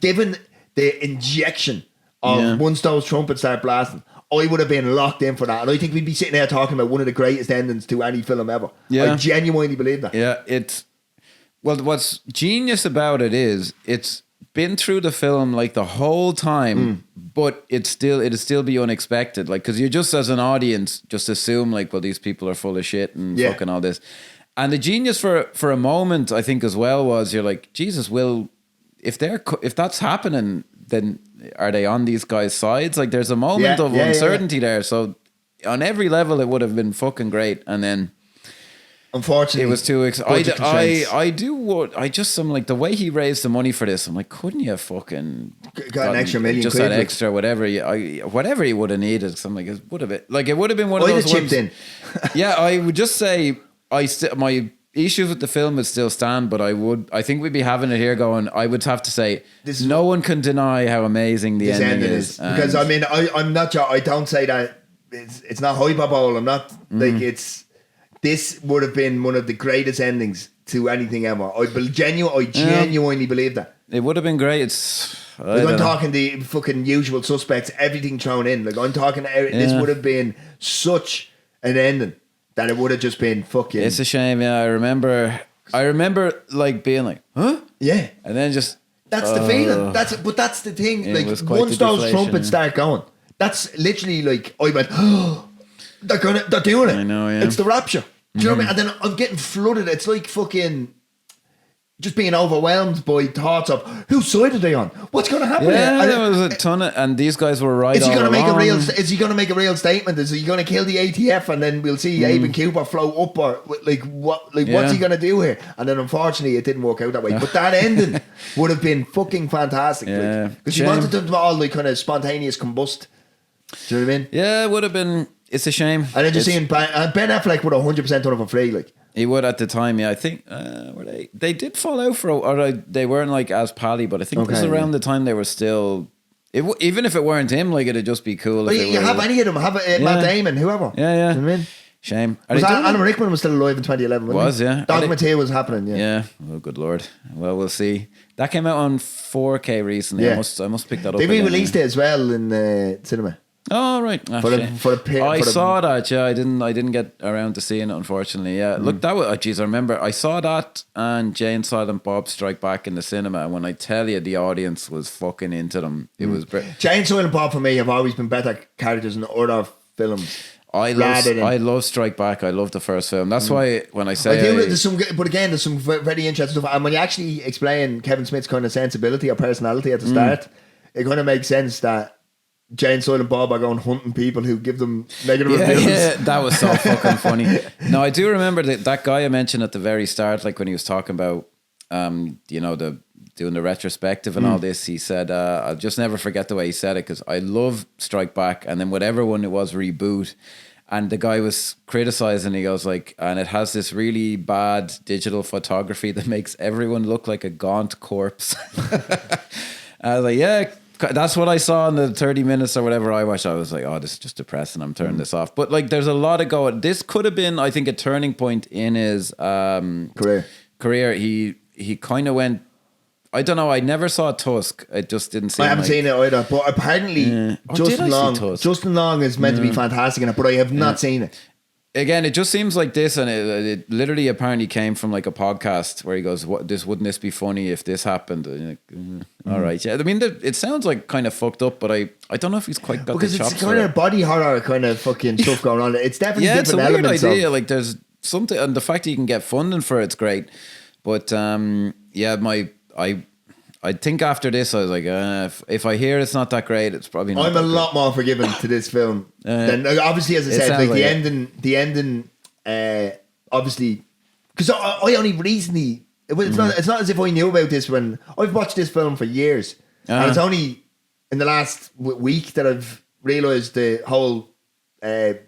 [SPEAKER 1] given the injection of once those trumpets start blasting, I would have been locked in for that. And I think we'd be sitting there talking about one of the greatest endings to any film ever. I genuinely believe that.
[SPEAKER 2] Yeah, well, what's genius about it is it's been through the film like the whole time, but it'd still be unexpected. Like, because you just as an audience just assume like, well, these people are full of shit and fucking all this. And the genius for a moment, I think as well, was you're like, Jesus, if that's happening, then are they on these guys' sides? Like, there's a moment of uncertainty there. So on every level, it would have been fucking great. And then,
[SPEAKER 1] unfortunately,
[SPEAKER 2] it was too exciting. I just am like, the way he raised the money for this, I'm like, couldn't you have fucking
[SPEAKER 1] got an extra million?
[SPEAKER 2] Just
[SPEAKER 1] quid,
[SPEAKER 2] that extra whatever he would have needed. So I'm like, it would have been one of those ones.
[SPEAKER 1] In.
[SPEAKER 2] Yeah, I would just say my issues with the film would still stand, but I think we'd be having it here going, I would have to say, no one can deny how amazing the ending is.
[SPEAKER 1] Because I mean, I'm not sure, I don't say that it's not hyperbole. I'm not like this would have been one of the greatest endings to anything ever. I genuinely believe that.
[SPEAKER 2] It would have been great.
[SPEAKER 1] I'm talking the fucking Usual Suspects, everything thrown in. Like, I'm talking, this would have been such an ending that it would have just been fucking.
[SPEAKER 2] It's a shame, yeah. I remember like being like, huh?
[SPEAKER 1] Yeah.
[SPEAKER 2] And then just.
[SPEAKER 1] That's the feeling. But that's the thing. Like, once those trumpets start going, that's literally like, I went, oh, they're doing it.
[SPEAKER 2] I know, yeah.
[SPEAKER 1] It's the rapture. Do you know what I mean? And then I'm getting flooded. It's like fucking just being overwhelmed by thoughts of whose side are they on? What's going to happen?
[SPEAKER 2] Yeah, there was a ton of, and these guys were right.
[SPEAKER 1] Is he going to make a real? Is he going to make a real statement? Is he going to kill the ATF and then we'll see Abin Cooper float up, or like what? Like what's he going to do here? And then unfortunately, it didn't work out that way. But that ending would have been fucking fantastic.
[SPEAKER 2] Yeah,
[SPEAKER 1] because you wanted them to all like kind of spontaneous combust. Do you know what I mean?
[SPEAKER 2] Yeah, it would have been. It's a shame. And
[SPEAKER 1] then just seeing Ben Affleck would 100% done it for free, like.
[SPEAKER 2] He would at the time, yeah. I think were they did fall out they weren't like as Paddy, but I think it was around the time they were still. Even if it weren't him, like, it'd just be cool.
[SPEAKER 1] Well, you have any of them, have Matt Damon, whoever.
[SPEAKER 2] Yeah.
[SPEAKER 1] You know what I mean?
[SPEAKER 2] Shame.
[SPEAKER 1] Alan Rickman was still alive in 2011. Wasn't he?
[SPEAKER 2] Yeah.
[SPEAKER 1] Dogma 2 was happening. Yeah.
[SPEAKER 2] Oh, good lord. Well, we'll see. That came out on 4K recently. Yeah. I must pick that up.
[SPEAKER 1] They re-released it as well in the cinema.
[SPEAKER 2] Oh right, I saw that. Yeah, I didn't get around to seeing it, unfortunately. Yeah, look, that was. I remember I saw that and Jay and Silent Bob Strike Back in the cinema. And when I tell you, the audience was fucking into them. It was.
[SPEAKER 1] Jay and Silent Bob for me have always been better characters in other films.
[SPEAKER 2] I love Strike Back. I love the first film. That's why when I say
[SPEAKER 1] there's some very interesting stuff. And when you actually explain Kevin Smith's kind of sensibility or personality at the start, it kind of makes sense that Jay and Silent Bob are going hunting people who give them negative reviews.
[SPEAKER 2] Yeah, that was so fucking funny. No, I do remember that guy I mentioned at the very start, like when he was talking about, doing the retrospective and all this. He said, "I'll just never forget the way he said it because I love Strike Back, and then whatever one it was, Reboot." And the guy was criticizing. He goes like, and it has this really bad digital photography that makes everyone look like a gaunt corpse. I was like, yeah. That's what I saw in the 30 minutes or whatever I watched. I was like, oh, this is just depressing. I'm turning this off. But like, there's a lot of going. This could have been, I think, a turning point in his career. He kind of went I don't know. I never saw Tusk. It just didn't seem.
[SPEAKER 1] I haven't seen it either, but apparently Justin Long is meant to be fantastic in it, but I have not seen it.
[SPEAKER 2] Again, it just seems like this, and it literally apparently came from like a podcast where he goes, "What wouldn't this be funny if this happened?" And you're like, all right, yeah. I mean, it sounds like kind of fucked up, but I don't know if he's quite got
[SPEAKER 1] because
[SPEAKER 2] the chops
[SPEAKER 1] it's kind of body horror kind of fucking stuff going on. It's definitely
[SPEAKER 2] it's a weird idea.
[SPEAKER 1] Of,
[SPEAKER 2] like there's something, and the fact that you can get funding for it's great. But I think after this, I was like, if I hear it's not that great, it's probably not.
[SPEAKER 1] I'm a lot more forgiving to this film than obviously, as I said, like the ending, obviously, because I only recently. It's not as if I knew about this when I've watched this film for years, and it's only in the last week that I've realised the whole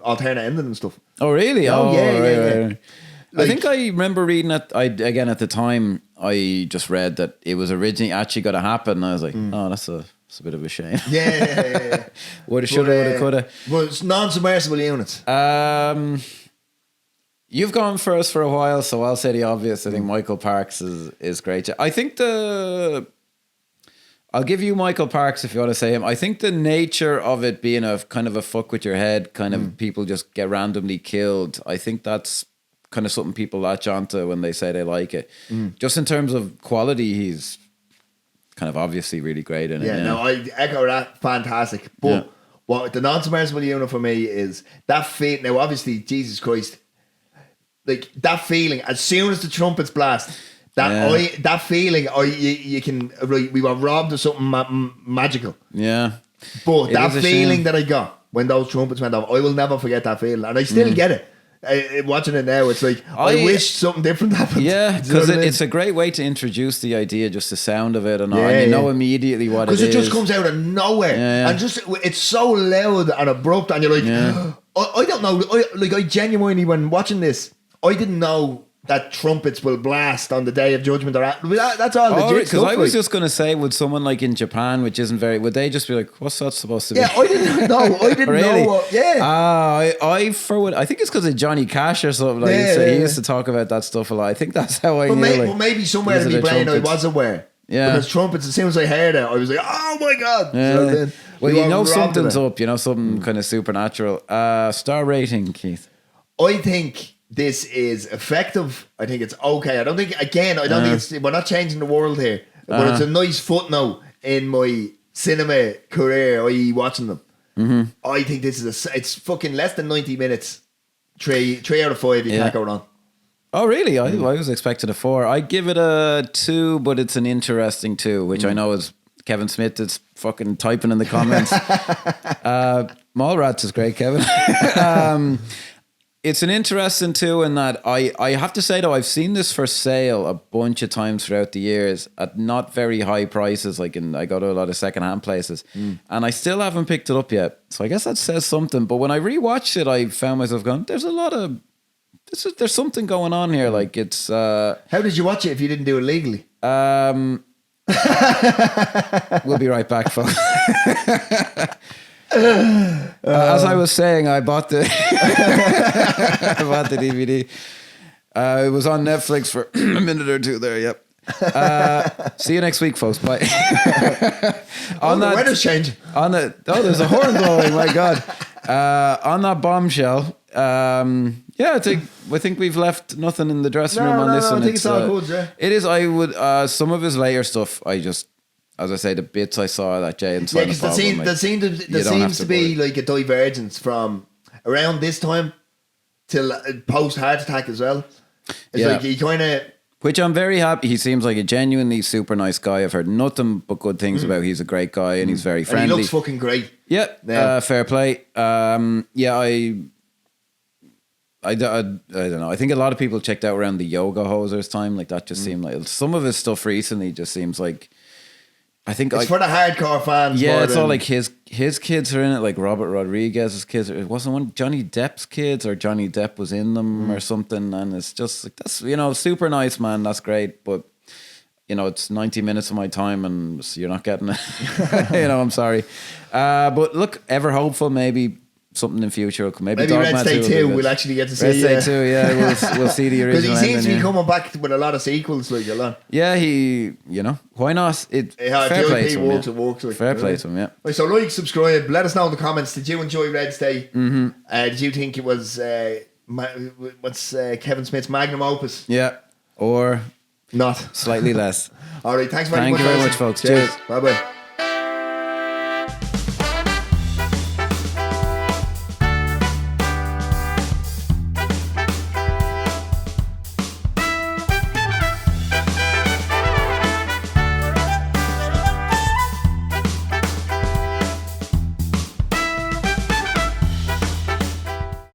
[SPEAKER 1] alternate ending and stuff.
[SPEAKER 2] Oh really?
[SPEAKER 1] Oh yeah.
[SPEAKER 2] Like, I think I remember reading it. Again at the time, I just read that it was originally actually going to happen. And I was like, oh, that's a bit of a shame.
[SPEAKER 1] Yeah.
[SPEAKER 2] Woulda, shoulda, woulda, coulda.
[SPEAKER 1] Well, it's non-submersible units.
[SPEAKER 2] You've gone first for a while, so I'll say the obvious. I think Michael Parks is great. I think I'll give you Michael Parks if you want to say him. I think the nature of it being a kind of a fuck with your head, kind of people just get randomly killed. I think that's kind of something people latch onto when they say they like it. Just in terms of quality, he's kind of obviously really great in it.
[SPEAKER 1] Yeah, no, I echo that. Fantastic. But what the non-submersible unit for me is that feeling. Now, obviously, Jesus Christ, like that feeling as soon as the trumpets blast. That feeling, you can. We were robbed of something magical.
[SPEAKER 2] Yeah,
[SPEAKER 1] but that feeling that I got when those trumpets went off, I will never forget that feeling, and I still get it. Watching it now, it's like I wish something different happened.
[SPEAKER 2] Yeah, because it's a great way to introduce the idea, just the sound of it, and you know immediately what it is.
[SPEAKER 1] Because it just comes out of nowhere, and just it's so loud and abrupt, and you're like, I don't know. I genuinely, when watching this, I didn't know that trumpets will blast on the day of judgment. Or that's all legit.
[SPEAKER 2] Because I was just going to say, would someone like in Japan, which isn't very, would they just be like, what's that supposed to be?
[SPEAKER 1] Yeah, I didn't know. I didn't
[SPEAKER 2] really?
[SPEAKER 1] know.
[SPEAKER 2] I think it's because of Johnny Cash or something. Like he used to talk about that stuff a lot. I think that's how I knew.
[SPEAKER 1] Maybe somewhere in my brain I was aware. Yeah. Because trumpets, as soon as I heard it, I was like, oh my God.
[SPEAKER 2] Yeah. So then, well, you know something's up. You know, something kind of supernatural. Star rating, Keith.
[SPEAKER 1] I think this is effective. I think it's okay. I don't think it's, we're not changing the world here, but it's a nice footnote in my cinema career, i.e. watching them. I think this is it's fucking less than 90 minutes. 3 out of 5, you can't go wrong.
[SPEAKER 2] Oh really? I was expecting a 4. I give it a 2, but it's an interesting 2, which I know is Kevin Smith is fucking typing in the comments. Mallrats is great, Kevin. It's an interesting 2 in that I have to say though, I've seen this for sale a bunch of times throughout the years at not very high prices. Like I go to a lot of secondhand places, and I still haven't picked it up yet. So I guess that says something. But when I rewatched it, I found myself going, "There's something going on here." Like it's.
[SPEAKER 1] How did you watch it if you didn't do it legally?
[SPEAKER 2] We'll be right back, folks. As I was saying, I bought the DVD. It was on Netflix for a minute or two there. Yep. See you next week, folks. Bye.
[SPEAKER 1] The weather's changing.
[SPEAKER 2] There's a horn blowing. My God. On that bombshell. I think we've left nothing in the dressing room on this one.
[SPEAKER 1] I think it's all good. Yeah.
[SPEAKER 2] It is. I would. Some of his later stuff, as I say, the bits I saw that Jay and Silent Bob. Yeah, because there seems
[SPEAKER 1] to be like a divergence from around this time till post heart attack as well. It's like he kind of.
[SPEAKER 2] Which I'm very happy. He seems like a genuinely super nice guy. I've heard nothing but good things about. He's a great guy and he's very friendly.
[SPEAKER 1] And he looks fucking great.
[SPEAKER 2] Yeah, fair play. I don't know. I think a lot of people checked out around the Yoga Hosers time. Like that just seemed like some of his stuff recently just seems like. I think
[SPEAKER 1] it's for the hardcore fans.
[SPEAKER 2] Yeah, it's all like his kids are in it, like Robert Rodriguez's kids. It wasn't one Johnny Depp's kids, or Johnny Depp was in them or something. And it's just like that's super nice, man. That's great, but it's 90 minutes of my time, and you're not getting it. I'm sorry. But look, ever hopeful, maybe something in future. Maybe
[SPEAKER 1] Red
[SPEAKER 2] Dogma
[SPEAKER 1] State
[SPEAKER 2] 2
[SPEAKER 1] 2 we'll actually get to see.
[SPEAKER 2] Red State 2, yeah, we'll see the original.
[SPEAKER 1] Because he seems to be
[SPEAKER 2] ending,
[SPEAKER 1] coming back with a lot of sequels, like a lot.
[SPEAKER 2] Yeah, why not? Fair play to him. Fair play to him, yeah.
[SPEAKER 1] Right, so like, subscribe, let us know in the comments. Did you enjoy Red State? Mm-hmm. Did you think it was Kevin Smith's magnum opus?
[SPEAKER 2] Yeah, or
[SPEAKER 1] not
[SPEAKER 2] slightly less.
[SPEAKER 1] All right, thank you very much,
[SPEAKER 2] folks.
[SPEAKER 1] Cheers.
[SPEAKER 2] Cheers.
[SPEAKER 1] Bye bye.